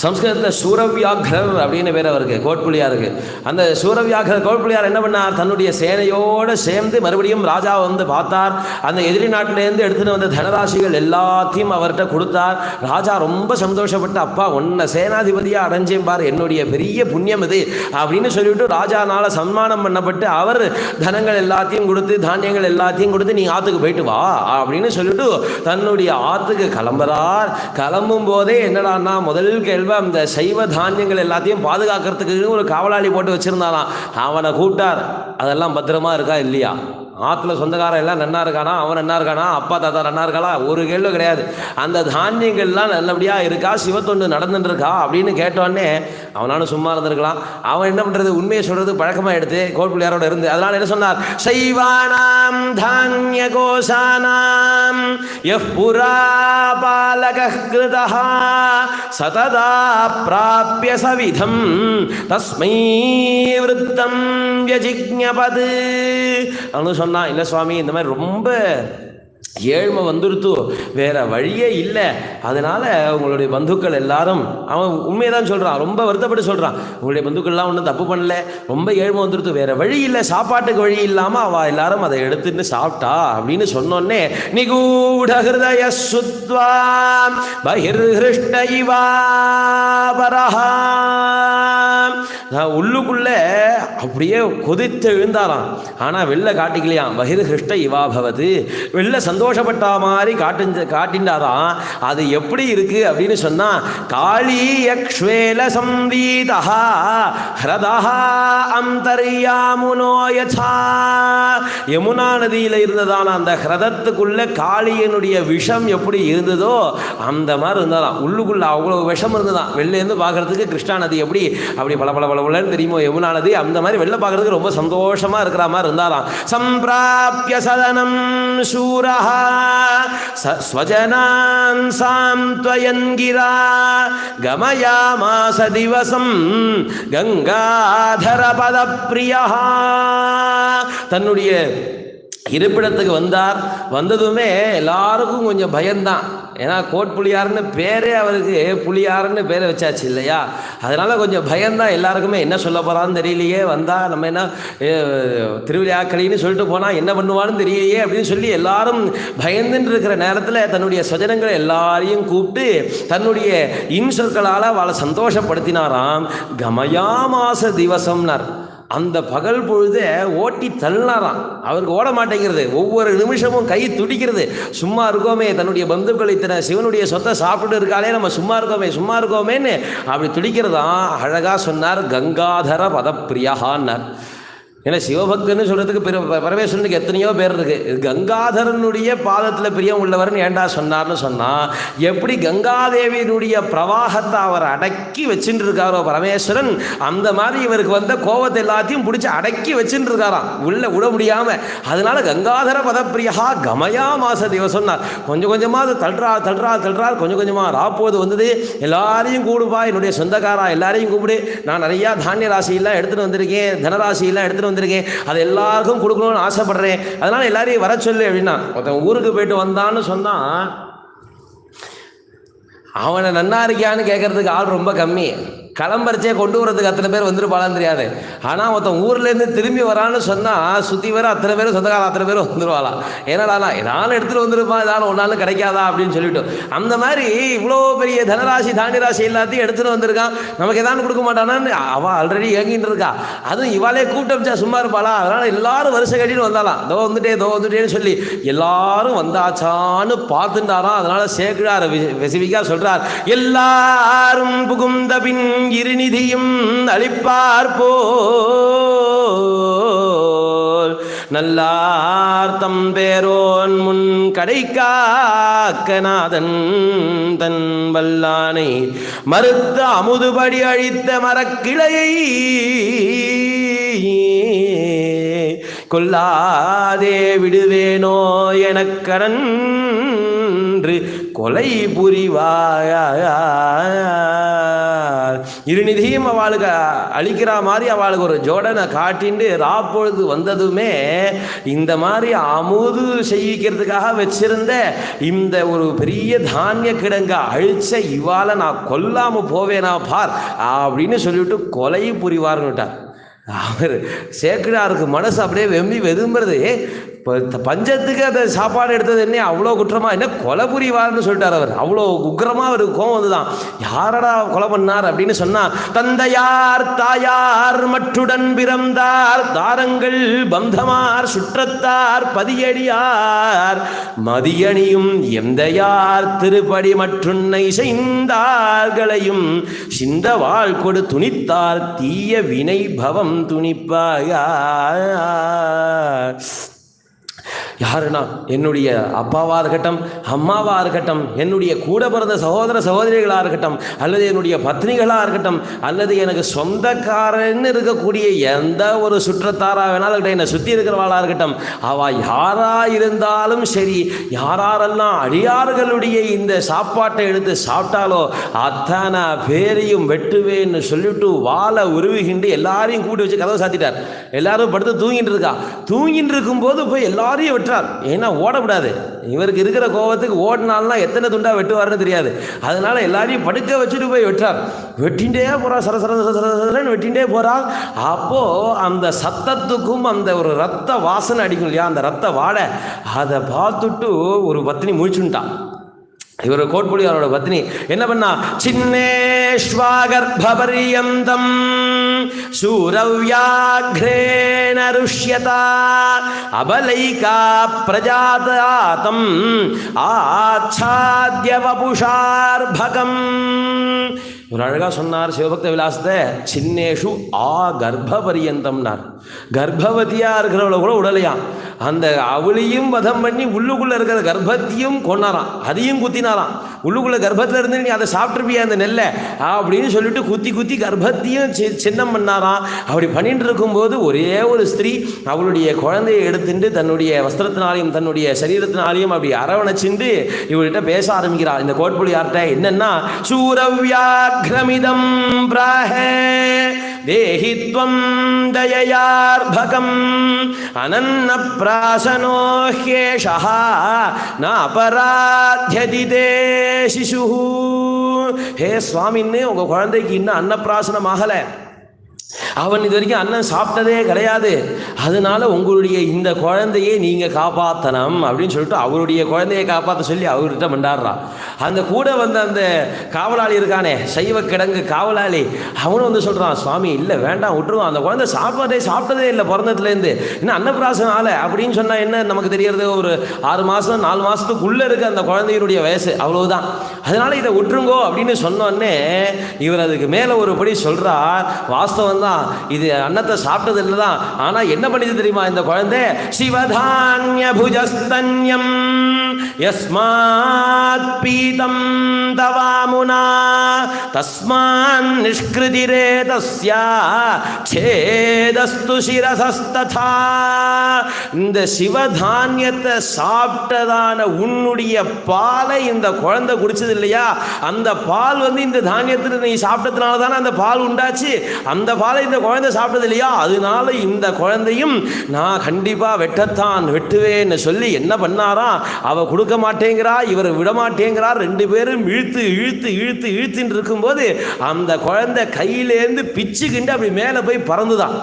சம்ஸ்கிருதத்தில் சூரவியாகர் அப்படின்னு பேர் அவருக்கு, கோட்புள்ளியாருக்கு. அந்த சூரவியாகர் கோட்புள்ளியார் என்ன பண்ணார்? தன்னுடைய சேனையோடு சேர்ந்து மறுபடியும் ராஜாவை வந்து பார்த்தார். அந்த எதிரி நாட்டிலேருந்து எடுத்துகிட்டு வந்த தனராசிகள் எல்லாத்தையும் அவர்கிட்ட கொடுத்தார். ராஜா ரொம்ப சந்தோஷப்பட்டு, அப்பா உன்னை சேனாதிபதியாக அடைஞ்சேன் பார், என்னுடைய பெரிய புண்ணியம் இது அப்படின்னு சொல்லிவிட்டு ராஜானால் சன்மானம் பண்ணப்பட்டு அவர் தனங்கள் எல்லாத்தையும் கொடுத்து தானியங்கள் எல்லாத்தையும் கொடுத்து நீ ஆற்றுக்கு போயிட்டு வா அப்படின்னு சொல்லிட்டு தன்னுடைய ஆற்றுக்கு கிளம்புறார். கிளம்பும் போதே என்னடான்னா முதல் கேள்வி, அந்த சைவ தானியங்கள் எல்லாத்தையும் பாதுகாக்கிறதுக்கு ஒரு காவலாளி போட்டு வச்சிருந்தாலாம். அவனை கூப்பிட்டார். அதெல்லாம் பத்திரமா இருக்கா இல்லையா? ஆற்றுல சொந்தக்காரன் எல்லாம் நன்னா இருக்கானா? அவன் நன்னா இருக்கானா? அப்பா தாத்தா நன்னா இருக்காளா? ஒரு கேள்வி கிடையாது. அந்த தானியங்கள்லாம் நல்லபடியாக இருக்கா, சிவத்தொண்டு நடந்துட்டு இருக்கா அப்படின்னு கேட்டோடனே அவனாலும் சும்மா இருந்திருக்கலாம். அவன் என்ன பண்ணுறது, உண்மையை சொல்கிறது பழக்கமாக எடுத்து கோட்புள்ளியாரோட இருந்து. அதனால் என்ன சொன்னார்? சைவானாம் தானிய கோஷானாம் யஃப் புரா பாலகஹ் கிருதஹ சததா பிராப்ய சவிதம் தஸ்மை விருத்தம் யஜிக்ஞபது. அவனு சொன்னான், இல்லை சுவாமி, இந்த மாதிரி ரொம்ப ஏழ்மை வந்துருத்து, வேற வழியே இல்லை, அதனால உங்களுடைய பந்துக்கள் எல்லாரும், அவன் உண்மையை தான் சொல்கிறான், ரொம்ப வருத்தப்பட்டு சொல்கிறான், உங்களுடைய பந்துக்கள்லாம் ஒன்றும் தப்பு பண்ணல, ரொம்ப ஏழ்மை வந்துருத்து, வேற வழி இல்லை, சாப்பாட்டுக்கு வழி இல்லாமல் அவள் எல்லாரும் அதை எடுத்துட்டு சாப்பிட்டா அப்படின்னு சொன்னோன்னே நிகூடஹிருதய சுத்வா பகிர்ஹிருஷ்ட இவா பரஹா, உள்ளுக்குள்ள அப்படியே கொதித்து எழுந்தாராம். ஆனால் வெளில காட்டிக்கலையாம். பகிர்ஹிருஷ்ட இவா பவது, வெளில சந்தோஷப்பட்ட மாதிரி காட்டின்றாராம். அது எப்படி இருக்கு அப்படின்னு சொன்னா, காளி யக்ஷ்வேல சம்வீதா ஹ்ரதா அந்தர்யாமுனோ யசா, யமுனா நதியில் இருந்ததான அந்த ஹ்ரதத்துக்குள்ள காளியனுடைய விஷம் எப்படி இருந்ததோ அந்த மாதிரி இருந்தாராம். உள்ளுக்குள்ள அவ்வளோ விஷம் இருந்ததான். வெளிலேருந்து பார்க்கறதுக்கு கிருஷ்ணா நதி எப்படி அப்படி பல பல பலன்னு தெரியுமோ யமுனா நதி, அந்த மாதிரி வெளில பார்க்கறதுக்கு ரொம்ப சந்தோஷமா இருக்கிற மாதிரி இருந்தாராம். சம்பிராப்ய சதனம் சூரா ஸ்வஜனான் சாந்த்வயன்கிரா கமயாமாஸ திவசம் கங்காதர பதப்ரியா. தன்னுடைய இருப்பிடத்துக்கு வந்தார். வந்ததுமே எல்லாருக்கும் கொஞ்சம் பயம்தான். ஏன்னா கோட்புள்ளியாருன்னு பேரே அவருக்கு புளியாருன்னு பேரை வச்சாச்சு இல்லையா? அதனால் கொஞ்சம் பயம்தான் எல்லாருக்குமே. என்ன சொல்ல போகிறான்னு தெரியலையே, வந்தால் நம்ம என்ன திருவிழாக்களின்னு சொல்லிட்டு போனால் என்ன பண்ணுவான்னு தெரியலையே அப்படின்னு சொல்லி எல்லாரும் பயந்துன்னு இருக்கிற நேரத்தில் தன்னுடைய சுஜனங்களை எல்லாரையும் கூப்பிட்டு தன்னுடைய இன்சொற்களால் அவளை சந்தோஷப்படுத்தினாராம். கமயாமாச திவசம்னார். அந்த பகல் பொழுது ஓட்டி தள்ளினாராம். அவருக்கு ஓட மாட்டேங்கிறது, ஒவ்வொரு நிமிஷமும் கை துடிக்கிறது. சும்மா இருக்கோமே, தன்னுடைய பந்துக்கள் இத்தனை சிவனுடைய சொத்தை சாப்பிட்டு இருக்காளே, நம்ம சும்மா இருக்கோமேன்னு அப்படி துடிக்கிறதான். அழகாக சொன்னார், கங்காதர பதப்பிரியான்னார். ஏன்னா சிவபக்தன்னு சொல்கிறதுக்கு பரமேஸ்வரனுக்கு எத்தனையோ பேர் இருக்குது. கங்காதரனுடைய பாதத்தில் பிரியம் உள்ளவர்னு ஏண்டா சொன்னார்னு சொன்னால், எப்படி கங்காதேவியினுடைய பிரவாகத்தை அவர் அடக்கி வச்சுட்டு இருக்காரோ பரமேஸ்வரன், அந்த மாதிரி இவருக்கு வந்த கோபத்தை எல்லாத்தையும் பிடிச்சி அடக்கி வச்சுட்டு இருக்காராம், உள்ள விட முடியாமல். அதனால கங்காதர பதப்பிரியா கமயா மாச திவசம்னார். கொஞ்சம் கொஞ்சமாக அது தள்ளுறார். கொஞ்சம் கொஞ்சமாக ராப்போது வந்தது. எல்லாரையும் கூடுப்பா, என்னுடைய சொந்தக்காரா எல்லாரையும் கூப்பிடு, நான் நிறையா தானிய ராசியெல்லாம் எடுத்துகிட்டு வந்திருக்கேன், தனராசியெல்லாம் எடுத்துகிட்டு வந்திருக்கேன், அதை எல்லாருக்கும் கொடுக்கணும்னு ஆசைப்படுறேன், அதனால எல்லாரையும் வர சொல்லு அப்படின்னா. ஒருத்தன் ஊருக்கு போயிட்டு வந்தான்னு சொன்னா அவனை நன்னா இருக்கியான்னு கேட்கறதுக்கு ஆள் ரொம்ப கம்மி. கிளம்பரிச்சே கொண்டு வரதுக்கு அத்தனை பேர் வந்துருப்பாளான்னு தெரியாது. ஆனால் ஒருத்தன் ஊர்லேருந்து திரும்பி வரான்னு சொன்னால் சுற்றி வர அத்தனை பேரும் சொந்தக்காரன் அத்தனை பேரும் வந்துருவாளாம். ஏன்னாடா எதாவது எடுத்துகிட்டு வந்துருப்பான், ஏதாவது ஒன்றாலும் கிடைக்காதா அப்படின்னு சொல்லிட்டு. அந்த மாதிரி இவ்வளோ பெரிய தனராசி தானிய ராசி எல்லாத்தையும் எடுத்துகிட்டு வந்திருக்கான், நமக்கு எதாவது கொடுக்க மாட்டானான்னு அவள் ஆல்ரெடி ஏங்கிட்டு இருக்கா. அதுவும் இவாளே கூப்பிட்டு சும்மா இருப்பாளா? அதனால் எல்லாரும் வருஷம் கட்டின்னு வந்தாலாம். தோ வந்துட்டேன்னு சொல்லி எல்லாரும் வந்தாச்சான்னு பார்த்துட்டாராம். அதனால் சேக்கிழார் ஸ்பெசிஃபிக்காக சொல்கிறார், எல்லாரும் புகுந்த பின் இருநிதியும் அளிப்பார் போல் நல்லார்த்தம் பேரோன் முன் கடை காக்கநாதன் தன் வல்லானை மறுத்த அமுதுபடி அழித்த மரக்கிளையை கொல்லாதே விடுவேனோ எனக்கன்று கொலை புரிவாயார். இருநிதியும் அவளுக்கு அழிக்கிற மாதிரி அவளுக்கு ஒரு ஜோடனை காட்டிண்டு ராப்பொழுது வந்ததுமே இந்த மாதிரி அமுது செய்விக்கிறதுக்காக வச்சிருந்த இந்த ஒரு பெரிய தானிய கிடங்க அழிச்ச இவாளை நான் கொல்லாம போவேனா பார் அப்படின்னு சொல்லிவிட்டு கொலை புரிவார்னுட்டார். அவர் சேக்கிழாருக்கு மனசு அப்படியே வெம்பி வெதும்புறது. இப்போ பஞ்சத்துக்கு அந்த சாப்பாடு எடுத்தது என்ன அவ்வளோ குற்றமா, என்ன கொலை புரிவார்னு சொல்லிட்டார் அவர். அவ்வளோ உக்கிரமாக அவருக்கு கோவம் வந்துதான். யாரடா கொலை பண்ணார் அப்படின்னு சொன்னால், தந்தையார் தாயார் மற்றுடன் பிறந்தார் தாரங்கள் பந்தமார் சுற்றத்தார் பதியடியார் மதியணியும் எந்தையார் திருப்படி மற்றுன்னை செய்தார்களையும் சிந்த வாழ் கொடு துணித்தார் தீய வினை பவம் துணிப்பாயார். யாருன்னா என்னுடைய அப்பாவாக இருக்கட்டும், அம்மாவாக இருக்கட்டும், என்னுடைய கூட பிறந்த சகோதர சகோதரிகளாக இருக்கட்டும், அல்லது என்னுடைய பத்னிகளாக இருக்கட்டும், அல்லது எனக்கு சொந்தக்காரன்னு இருக்கக்கூடிய எந்த ஒரு சுற்றத்தாராக வேணாலும் இருக்கட்டும், என்னை சுற்றி இருக்கிறவாளாக இருக்கட்டும், அவள் யாராக இருந்தாலும் சரி, யாரெல்லாம் அடியார்களுடைய இந்த சாப்பாட்டை எடுத்து சாப்பிட்டாலோ அத்தனை பேரையும் வெட்டுவேன்னு சொல்லிட்டு வாழை உருவிகிண்டு எல்லாரையும் கூட்டி வச்சு கதவை சாத்திட்டார். எல்லாரும் படுத்து தூங்கிட்டு இருக்கா. தூங்கிட்டு இருக்கும்போது போய் எல்லாரையும் வெட்டுறார். ஏன்னா ஓடக்கூடாது. இவருக்கு இருக்கிற கோபத்துக்கு ஓடினால்னா எத்தனை துண்டா வெட்டுவார்னு தெரியாது. அதனால எல்லாரையும் படுக்க வச்சுட்டு போய் வெட்டுறார். வெட்டிண்டே போறா, சரசரன்னு வெட்டிண்டே போறா. அப்போ அந்த சத்தத்துக்கும் அந்த ஒரு ரத்த வாசனை அடிக்கும் இல்லையா, அந்த ரத்த வாடை, அதை பார்த்துட்டு ஒரு பத்னி முழிச்சுட்டான். இவர் கோட்புலியாரோட பத்னி என்ன பண்ணா, சின்னேஷ்வாகர்பபரியந்தம் சூரவ்யாக்ரேண ருஷ்யதா அபலைகா பிரஜாதாதம் ஆச்சாத்ய வபுஷார்பகம். ஒரு அழகாக சொன்னார் சிவபக்த விலாசத்தை, சின்னேஷு ஆ கர்ப்பபரியந்தம்னார். கர்ப்பவதியாக இருக்கிறவளை கூட உடலையாம். அந்த அவளையும் வதம் பண்ணி உள்ளுக்குள்ளே இருக்கிற கர்ப்பத்தையும் கொண்டாராம், அதையும் குத்தினாராம். உள்ளுக்குள்ளே கர்ப்பத்தில் இருந்து நீ அதை சாப்பிட்ருப்பியா அந்த நெல்லை அப்படின்னு சொல்லிட்டு குத்தி குத்தி கர்ப்பத்தையும் சின்னம் பண்ணாராம். அப்படி பண்ணிட்டு இருக்கும்போது ஒரே ஒரு ஸ்திரீ அவளுடைய குழந்தையை எடுத்துட்டு தன்னுடைய வஸ்திரத்தினாலையும் தன்னுடைய சரீரத்தினாலையும் அப்படி அரவணைச்சிண்டு இவள்கிட்ட பேச ஆரம்பிக்கிறாள். இந்த கோட்புலி யார்கிட்ட என்னன்னா, சூரவ்யாக்ரமிதம் பிராஹே தேஹித்வம் தயயார்பகம் அனன்ன பிராசனோ ஹ்யேஷஹ நாபராத்யதி தே சிசுஹு. ஹே சுவாமின்னு உங்கள் குழந்தைக்கு இன்னும் அன்னப்பிராசனம் ஆகலை, அவன் இது வரைக்கும் அண்ணன் சாப்பிட்டதே கிடையாது, அதனால உங்களுடைய இந்த குழந்தையை நீங்கள் காப்பாற்றணும் அப்படின்னு சொல்லிட்டு அவருடைய குழந்தையை காப்பாற்ற சொல்லி அவர்கிட்ட மண்டாடுறான். அந்த கூட வந்த அந்த காவலாளி இருக்கானே, சைவ கிடங்கு காவலாளி, அவனும் வந்து சொல்கிறான், சுவாமி இல்லை வேண்டாம் விட்டுருவான், அந்த குழந்தை சாப்பிட்டதே இல்லை பிறந்ததுலேருந்து, இன்னும் அன்னப்பிராசனம் ஆலை அப்படின்னு சொன்னால் என்ன நமக்கு தெரியறது, ஒரு 6 மாதம் 4 மாதத்துக்குள்ளே இருக்க அந்த குழந்தையினுடைய வயசு அவ்வளவுதான், அதனால இதை விட்டுருங்கோ அப்படின்னு சொன்னோடனே இவர் அதுக்கு மேலே ஒரு படி சொல்கிறார். வாஸ்தவம் தான், இது அன்னத்தை சாப்பிட்டது இல்லை தான், ஆனால் என்ன பண்ணிது தெரியுமா இந்த குழந்தை, சிவதானிய புஜஸ்தன்யம் யஸ்மாத் பீதம் தவாமுனா தஸ்மான் நிஷ்கிருதிரே தஸ்யா சேதஸ்து சிரசஸ்ததா. இந்த சிவதானியத்தை சாப்பிட்டதான உன்னுடைய பாலை இந்த குழந்தை குடிச்சது இல்லையா, அந்த பால் வந்து இந்த தானியத்தில் நீ சாப்பிட்டதுனால தானே அந்த பால் உண்டாச்சு, அந்த பாலை இந்த குழந்தை சாப்பிட்டது இல்லையா, அதனால இந்த குழந்தையும் நான் கண்டிப்பாக வெட்டுவேன்னு சொல்லி என்ன பண்ணாரா, அவ கொடுக்க மாட்டேங்கிறா, இவர் விட மாட்டேங்கிறார், 2 பேரும் இழுத்துன்னு இருக்கும்போது அந்த குழந்தை கையிலேருந்து பிச்சுக்கிண்டு அப்படி மேலே போய் பறந்துதான்.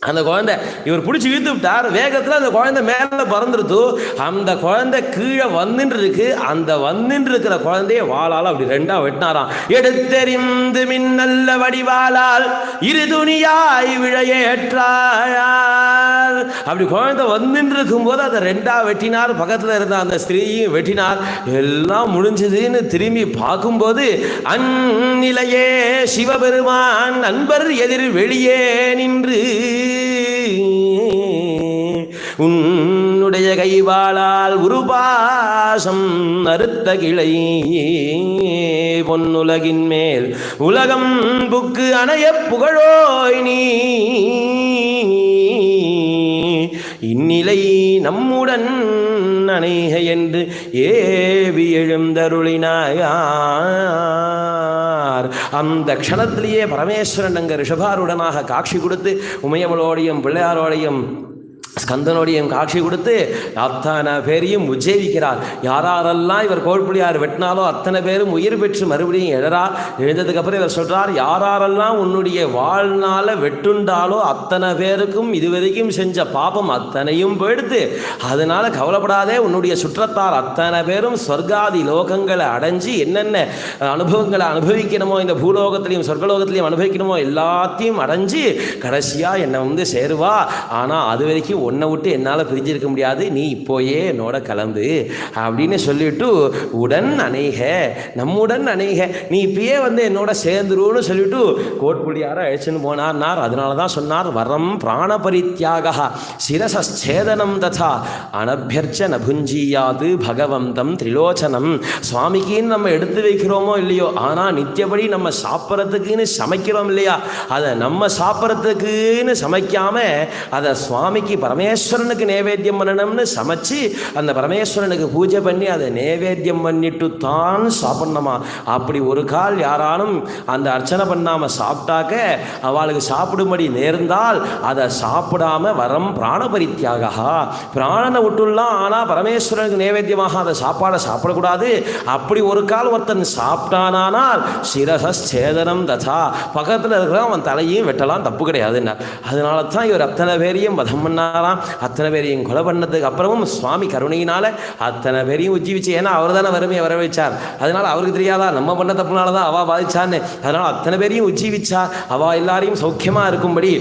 அந்த குழந்தை இவர் பிடிச்சி இழுத்து விட்டார், வேகத்தில் அந்த குழந்தை மேலே பறந்துருத்து, அந்த குழந்தை கீழே வந்துட்டு இருக்கு, அந்த வந்துட்டு இருக்கிற குழந்தைய வாளால் அப்படி 2ஆ வெட்டினாராம். எடுத்தெறிந்து மின்னல்ல வடிவாளால் இரு துணியாய் விழையேற்றாயார். அப்படி குழந்தை வந்துட்டு இருக்கும்போது அதை ரெண்டா வெட்டினார். பக்கத்தில் இருந்த அந்த ஸ்திரீயும் வெட்டினார். எல்லாம் முடிஞ்சதுன்னு திரும்பி பார்க்கும்போது அந்நிலையே சிவபெருமான் அன்பர் எதிர் வெளியே நின்று உன்னுடைய கைவாளால் உருபாசம் அறுத்த கிளை பொன்னுலகின் மேல் உலகம் புக்கு அணைய புகழோய் நீ இந்நிலை நம்முடன் அணைக என்று ஏவி எழுந்தருளினாயார். அந்த க்ஷணத்திலேயே பரமேஸ்வரன் அங்க ரிஷபாருடனாக காட்சி கொடுத்து உமையவளோடையும் பிள்ளையாரோடையும் ஸ்கந்தனோடையும் காட்சி கொடுத்து அத்தனை பேரையும் உஜ்ஜீவிக்கிறார். யாரெல்லாம் இவர் கோழ்புலியார் வெட்டினாலோ அத்தனை பேரும் உயிர் பெற்று மறுபடியும் எழறார். எழுந்ததுக்கப்புறம் இவர் சொல்கிறார், யாரெல்லாம் உன்னுடைய வாழ்நாள வெட்டுண்டாலோ அத்தனை பேருக்கும் இதுவரைக்கும் செஞ்ச பாபம் அத்தனையும் போயிடுத்து. அதனால் கவலைப்படாதே, உன்னுடைய சுற்றத்தார் அத்தனை பேரும் சொர்க்காதி லோகங்களை அடைஞ்சு என்னென்ன அனுபவங்களை அனுபவிக்கணுமோ, இந்த பூலோகத்திலையும் சொர்க்கலோகத்திலையும் அனுபவிக்கணுமோ எல்லாத்தையும் அடைஞ்சு கடைசியாக என்னை சேருவா. ஆனால் அது வரைக்கும் உன்னை விட்டு என்னால் பிரிஞ்சிருக்க முடியாது, நீ இப்போயே என்னோட கலந்து அப்படின்னு சொல்லிட்டு உடன் அணைக, நம்முடன் அணைக, நீ இப்பயே என்னோட சேர்ந்துருன்னு சொல்லிட்டு கோட்புலியார அழைச்சுன்னு போனார். அதனால தான் சொன்னார், வரம் பிராணபரித்யாக சிரசேதனம் ததா அனபியர்ச்ச நபுஞ்சியாது பகவந்தம் திரிலோச்சனம். சுவாமிக்குன்னு நம்ம எடுத்து வைக்கிறோமோ இல்லையோ, ஆனால் நித்தியபடி நம்ம சாப்பிட்றதுக்குன்னு சமைக்கிறோம் இல்லையா, அதை நம்ம சாப்பிட்றதுக்குன்னு சமைக்காம அதை சுவாமிக்கு பரமேஸ்வரனுக்கு நைவேத்தியம் பண்ணணும்னு சமைச்சு அந்த பரமேஸ்வரனுக்கு பூஜை பண்ணி அதை நைவேத்தியம் பண்ணிட்டு தான் சாப்பிடணுமா. அப்படி ஒரு கால் யாராலும் அந்த அர்ச்சனை பண்ணாமல் சாப்பிட்டாக்க அவளுக்கு சாப்பிடும்படி நேர்ந்தால் அதை சாப்பிடாம வரம் பிராணபரித்யாக, பிராணனை விட்டுலாம். ஆனால் பரமேஸ்வரனுக்கு நைவேத்தியமாக அதை சாப்பாடை சாப்பிடக்கூடாது. அப்படி ஒரு கால் ஒருத்தன் சாப்பிட்டானால் சிரசேதனம் ததா, பக்கத்தில் இருக்கிற அவன் தலையும் வெட்டலாம், தப்பு கிடையாதுன்னா. அதனால தான் இவர் அத்தனை பேரையும் வதம் பண்ணாராம். அத்தனை பேரையும் கொலை பண்ணதுக்கு அப்புறமும் சுவாமி கருணையினால அத்தனை பேரையும் உஜ்ஜீவிச்சு. ஏன்னா அவர் தானே வறுமையை வர வைச்சார். அதனால அவருக்கு தெரியாதா நம்ம பண்ண தப்புனால தான் அவா பாதிச்சான்னு. அதனால அத்தனை பேரையும் உஜ்ஜீவிச்சா. அவா எல்லாரையும் சௌக்கியமா இருக்கும்படி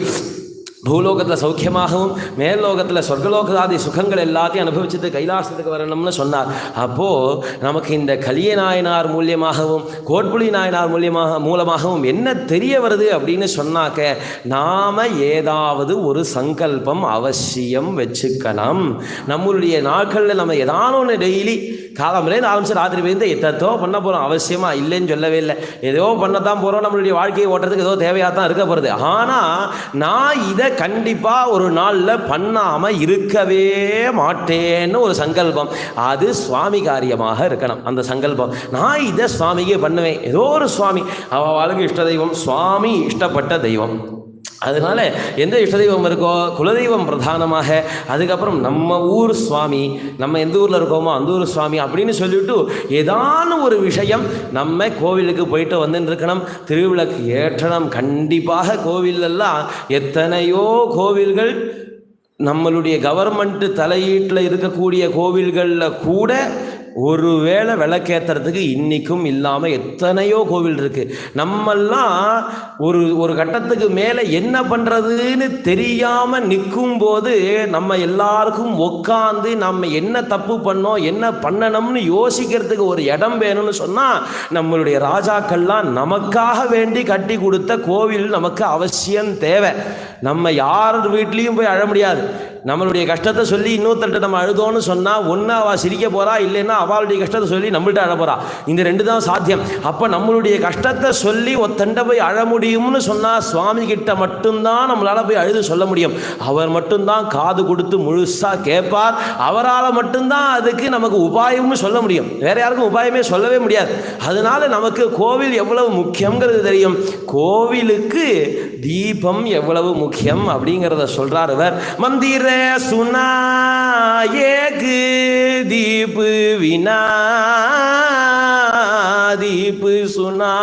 பூலோகத்தில் சௌக்கியமாகவும் மேல்லோகத்தில் சொர்க்கலோகாதி சுகங்கள் எல்லாத்தையும் அனுபவிச்சுட்டு கைலாசத்துக்கு வரணும்னு சொன்னார். அப்போது நமக்கு இந்த கலிய நாயனார் மூலியமாகவும் கோட்புலி நாயனார் மூலமாகவும் என்ன தெரிய வருது அப்படின்னு சொன்னாக்க, நாம் ஏதாவது ஒரு சங்கல்பம் அவசியம் வச்சுக்கணும். நம்மளுடைய நாட்களில் நம்ம ஏதானும் ஒன்று டெய்லி காலம்புலேருந்து ஆரம்பிச்சு ராத்திரி போயிருந்து எத்தோ பண்ண போகிறோம். அவசியமாக இல்லைன்னு சொல்லவே இல்லை, ஏதோ பண்ணத்தான் போகிறோம். நம்மளுடைய வாழ்க்கையை ஓட்டுறதுக்கு ஏதோ தேவையாக தான் இருக்க போகிறது. ஆனால் நான் இதை கண்டிப்பாக ஒரு நாளில் பண்ணாமல் இருக்கவே மாட்டேன்னு ஒரு சங்கல்பம், அது சுவாமி காரியமாக இருக்கணும். அந்த சங்கல்பம் நான் இதை சுவாமிக்கு பண்ணுவேன். ஏதோ ஒரு சுவாமி அவளுக்கு இஷ்ட தெய்வம், சுவாமி இஷ்டப்பட்ட தெய்வம். அதனால் எந்த இஷ்ட தெய்வம் இருக்கோ குலதெய்வம் பிரதானமாக, அதுக்கப்புறம் நம்ம ஊர் சுவாமி, நம்ம எந்த ஊரில் இருக்கோமோ அந்த ஊர் சுவாமி அப்படின்னு சொல்லிவிட்டு ஏதான ஒரு விஷயம் நம்ம கோவிலுக்கு போயிட்டு வந்துன்னு இருக்கணும். திருவிளக்கு ஏற்றணும். கண்டிப்பாக கோவிலெல்லாம் எத்தனையோ கோவில்கள் நம்மளுடைய கவர்மெண்ட்டு தலையீட்டில் இருக்கக்கூடிய கோவில்களில் கூட ஒரு வேளை விளக்கேற்றுறதுக்கு இன்றைக்கும் இல்லாமல் எத்தனையோ கோவில் இருக்குது. நம்மெல்லாம் ஒரு கட்டத்துக்கு மேலே என்ன பண்ணுறதுன்னு தெரியாமல் நிற்கும்போது நம்ம எல்லாருக்கும் உட்காந்து நம்ம என்ன தப்பு பண்ணோம் என்ன பண்ணணும்னு யோசிக்கிறதுக்கு ஒரு இடம் வேணும்னு சொன்னால் நம்மளுடைய ராஜாக்கள்லாம் நமக்காக வேண்டி கட்டி கொடுத்த கோவில் நமக்கு அவசியம் தேவை. நம்ம யார் வீட்லேயும் போய் அழ முடியாது. நம்மளுடைய கஷ்டத்தை சொல்லி இன்னொருத்தர்கிட்ட நம்ம அழுதோன்னு சொன்னால் ஒன்று அவள் சிரிக்க போகிறா, இல்லைன்னா அவளுடைய கஷ்டத்தை சொல்லி நம்மள்கிட்ட அழ போகிறா. இந்த ரெண்டு தான் சாத்தியம். அப்போ நம்மளுடைய கஷ்டத்தை சொல்லி ஒத்தண்டை போய் அழ முடியும்னு சொன்னால் சுவாமி கிட்ட மட்டும்தான் நம்மளால் போய் அழுது சொல்ல முடியும். அவர் மட்டும்தான் காது கொடுத்து முழுசாக கேட்பார். அவரால் மட்டும்தான் அதுக்கு நமக்கு உபாயம்னு சொல்ல முடியும். வேறு யாருக்கும் உபாயமே சொல்லவே முடியாது. அதனால நமக்கு கோவில் எவ்வளவு முக்கியங்கிறது தெரியும். கோவிலுக்கு தீபம் எவ்வளவு முக்கியம் அப்படிங்கிறத சொல்றார் இவர். மந்திர சுனா ஏகு தீபு வினா दीप सुना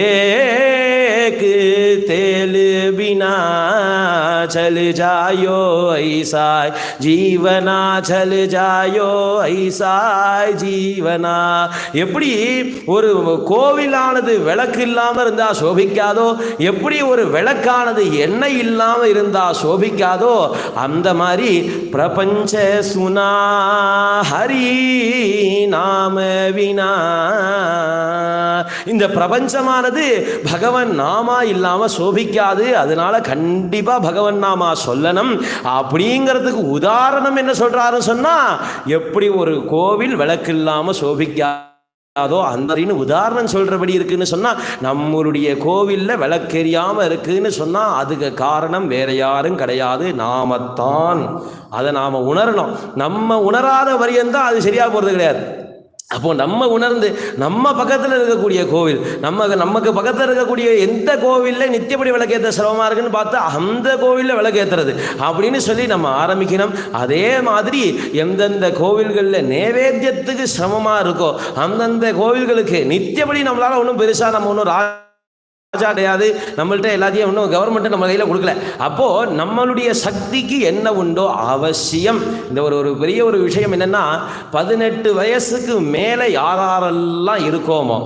एक तेल बिना चल जायो ऐसा जीवना चल जायो ऐसा जीवना. எப்படி ஒரு கோவிலானது விளக்கு இல்லாமல் இருந்தா சோபிக்காதோ, எப்படி ஒரு விளக்கானது எண்ணெய் இல்லாமல் இருந்தா சோபிக்காதோ, அந்த மாதிரி பிரபஞ்ச சுனா ஹரி நாம வினா, இந்த பிரபஞ்சமானது பகவன் நாமா இல்லாம சோபிக்காது. அதனால கண்டிப்பா பகவன் நாமா சொல்லணும். அப்படிங்கிறதுக்கு உதாரணம் என்ன சொல்றாருன்னு சொன்னா, எப்படி ஒரு கோவில் விளக்கு இல்லாம சோபிக்காதோ அந்த உதாரணம் சொல்றபடி இருக்குன்னு சொன்னா, நம்மளுடைய கோவில்ல விளக்கெரியாம இருக்குன்னு சொன்னா அதுக்கு காரணம் வேற யாரும் கிடையாது, நாமத்தான். அதை நாம உணரணும். நம்ம உணராத வரையந்தான் அது சரியா போறது கிடையாது. அப்போ நம்ம உணர்ந்து நம்ம பக்கத்தில் இருக்கக்கூடிய கோவில், நமக்கு பக்கத்தில் இருக்கக்கூடிய எந்த கோவிலில் நித்தியப்படி விளக்கேற்ற சிரமமாக இருக்குன்னு பார்த்தா அந்த கோவிலில் விளக்கேற்றுறது அப்படின்னு சொல்லி நம்ம ஆரம்பிக்கணும். அதே மாதிரி எந்தெந்த கோவில்களில் நைவேத்தியத்துக்கு சிரமமாக இருக்கோ அந்தந்த கோவில்களுக்கு நித்தியப்படி நம்மளால் ஒன்றும் பெருசாக நம்ம ஒன்றும் ராஜா கிடையாது, நம்மள்ட்ட எல்லாத்தையும் ஒன்றும் கவர்மெண்ட்டு நம்ம கையில் கொடுக்கல. அப்போது நம்மளுடைய சக்திக்கு என்ன உண்டோ அவசியம். இந்த ஒரு பெரிய ஒரு விஷயம் என்னென்னா, 18 வயசுக்கு மேலே யாரெல்லாம் இருக்கோமோ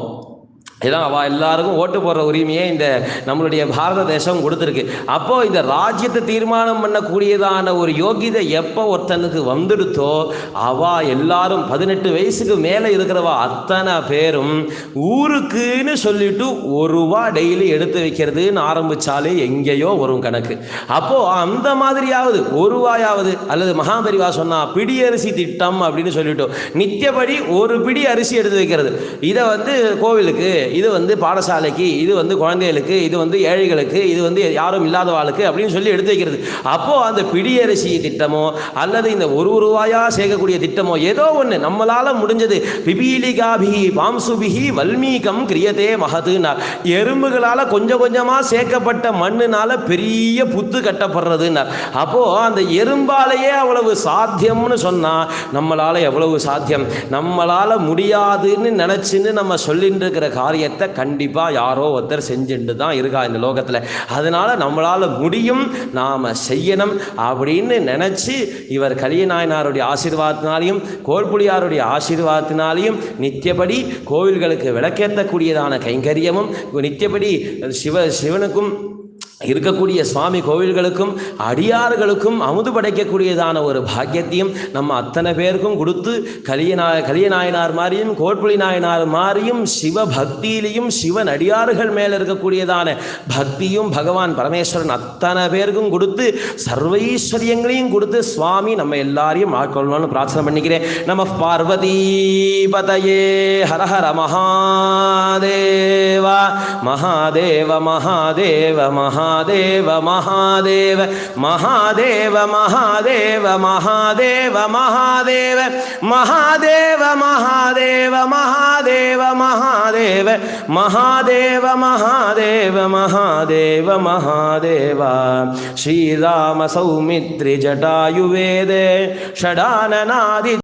இதான் எல்லாருக்கும் ஓட்டு போடுற உரிமையே இந்த நம்மளுடைய பாரத தேசம் கொடுத்துருக்கு. அப்போது இந்த ராஜ்யத்தை தீர்மானம் பண்ணக்கூடியதான ஒரு யோகிதை எப்போ ஒருத்தனுக்கு வந்துடுத்தோ எல்லாரும் 18 வயசுக்கு மேலே இருக்கிறவா அத்தனை பேரும் ஊருக்குன்னு சொல்லிட்டு ₹1 டெய்லி எடுத்து வைக்கிறதுன்னு ஆரம்பித்தாலே எங்கேயோ வரும் கணக்கு. அப்போது அந்த மாதிரியாவது ₹1 அல்லது மகாபரிவா சொன்னால் பிடி அரிசி திட்டம் அப்படின்னு சொல்லிட்டோம், நித்தியப்படி ஒரு பிடி அரிசி எடுத்து வைக்கிறது. இதை கோவிலுக்கு, இது பாடசாலைக்கு, இது குழந்தைகளுக்கு, இது ஏழைகளுக்கு, இது யாரும் இல்லாதவாளுக்கு அப்படின்னு சொல்லி எடுத்து வைக்கிறது. அப்போது அந்த பிடியரிசி திட்டமோ அல்லது இந்த ₹1 சேர்க்கக்கூடிய திட்டமோ ஏதோ ஒன்று நம்மளால் முடிஞ்சது. பிபீலிகாபிஹி பாம்சுபிஹி வல்மீகம் கிரியதே மகதுன்னார். எறும்புகளால் கொஞ்சம் கொஞ்சமாக சேர்க்கப்பட்ட மண்ணுனால பெரிய புத்து கட்டப்படுறதுன்னார். அப்போது அந்த எறும்பாலேயே அவ்வளவு சாத்தியம்னு சொன்னால் நம்மளால் எவ்வளவு சாத்தியம். நம்மளால் முடியாதுன்னு நினச்சின்னு நம்ம சொல்லிட்டு இருக்கிற காரியத்தை கண்டிப்பாக யாரோ ஒருத்தர் செஞ்சுட்டு தான் இருக்கா இந்த லோகத்தில். அதனால் நம்மளால் முடியும், நாம் செய்யணும் அப்படின்னு நினச்சி இவர் கலியநாயனாருடைய ஆசீர்வாதத்தினாலையும் கோல்புலியாருடைய ஆசீர்வாதத்தினாலையும் நித்தியபடி கோவில்களுக்கு விளக்கேற்றக்கூடியதான கைங்கரியமும் நித்தியபடி சிவனுக்கும் இருக்கக்கூடிய சுவாமி கோவில்களுக்கும் அடியார்களுக்கும் அமுது படைக்கக்கூடியதான ஒரு பாக்கியத்தையும் நம்ம அத்தனை பேருக்கும் கொடுத்து கலியநாயனார் மாதிரியும் கோட்புலி நாயனார் மாதிரியும் சிவபக்தியிலையும் சிவன் அடியார்கள் மேலே இருக்கக்கூடியதான பக்தியும் பகவான் பரமேஸ்வரன் அத்தனை பேருக்கும் கொடுத்து சர்வைஸ்வரியங்களையும் கொடுத்து சுவாமி நம்ம எல்லாரையும் ஆட்கொள்ளணும்னு பிரார்த்தனை பண்ணிக்கிறேன். நம பார்வதி பதயே ஹர ஹர மகாதேவா மகாதேவ மகாதேவ மகாதேவ மகாதேவ மகாதேவ மகாதேவ மகாதேவ மகாதேவ மகாதேவ மகாதேவ மகாதேவ மகாதேவ மகாதேவ மகாதேவ மகாதேவ மகாதேவ ஸ்ரீராம சௌமித்ரி ஜடாயுவேதே ஷடானநாதி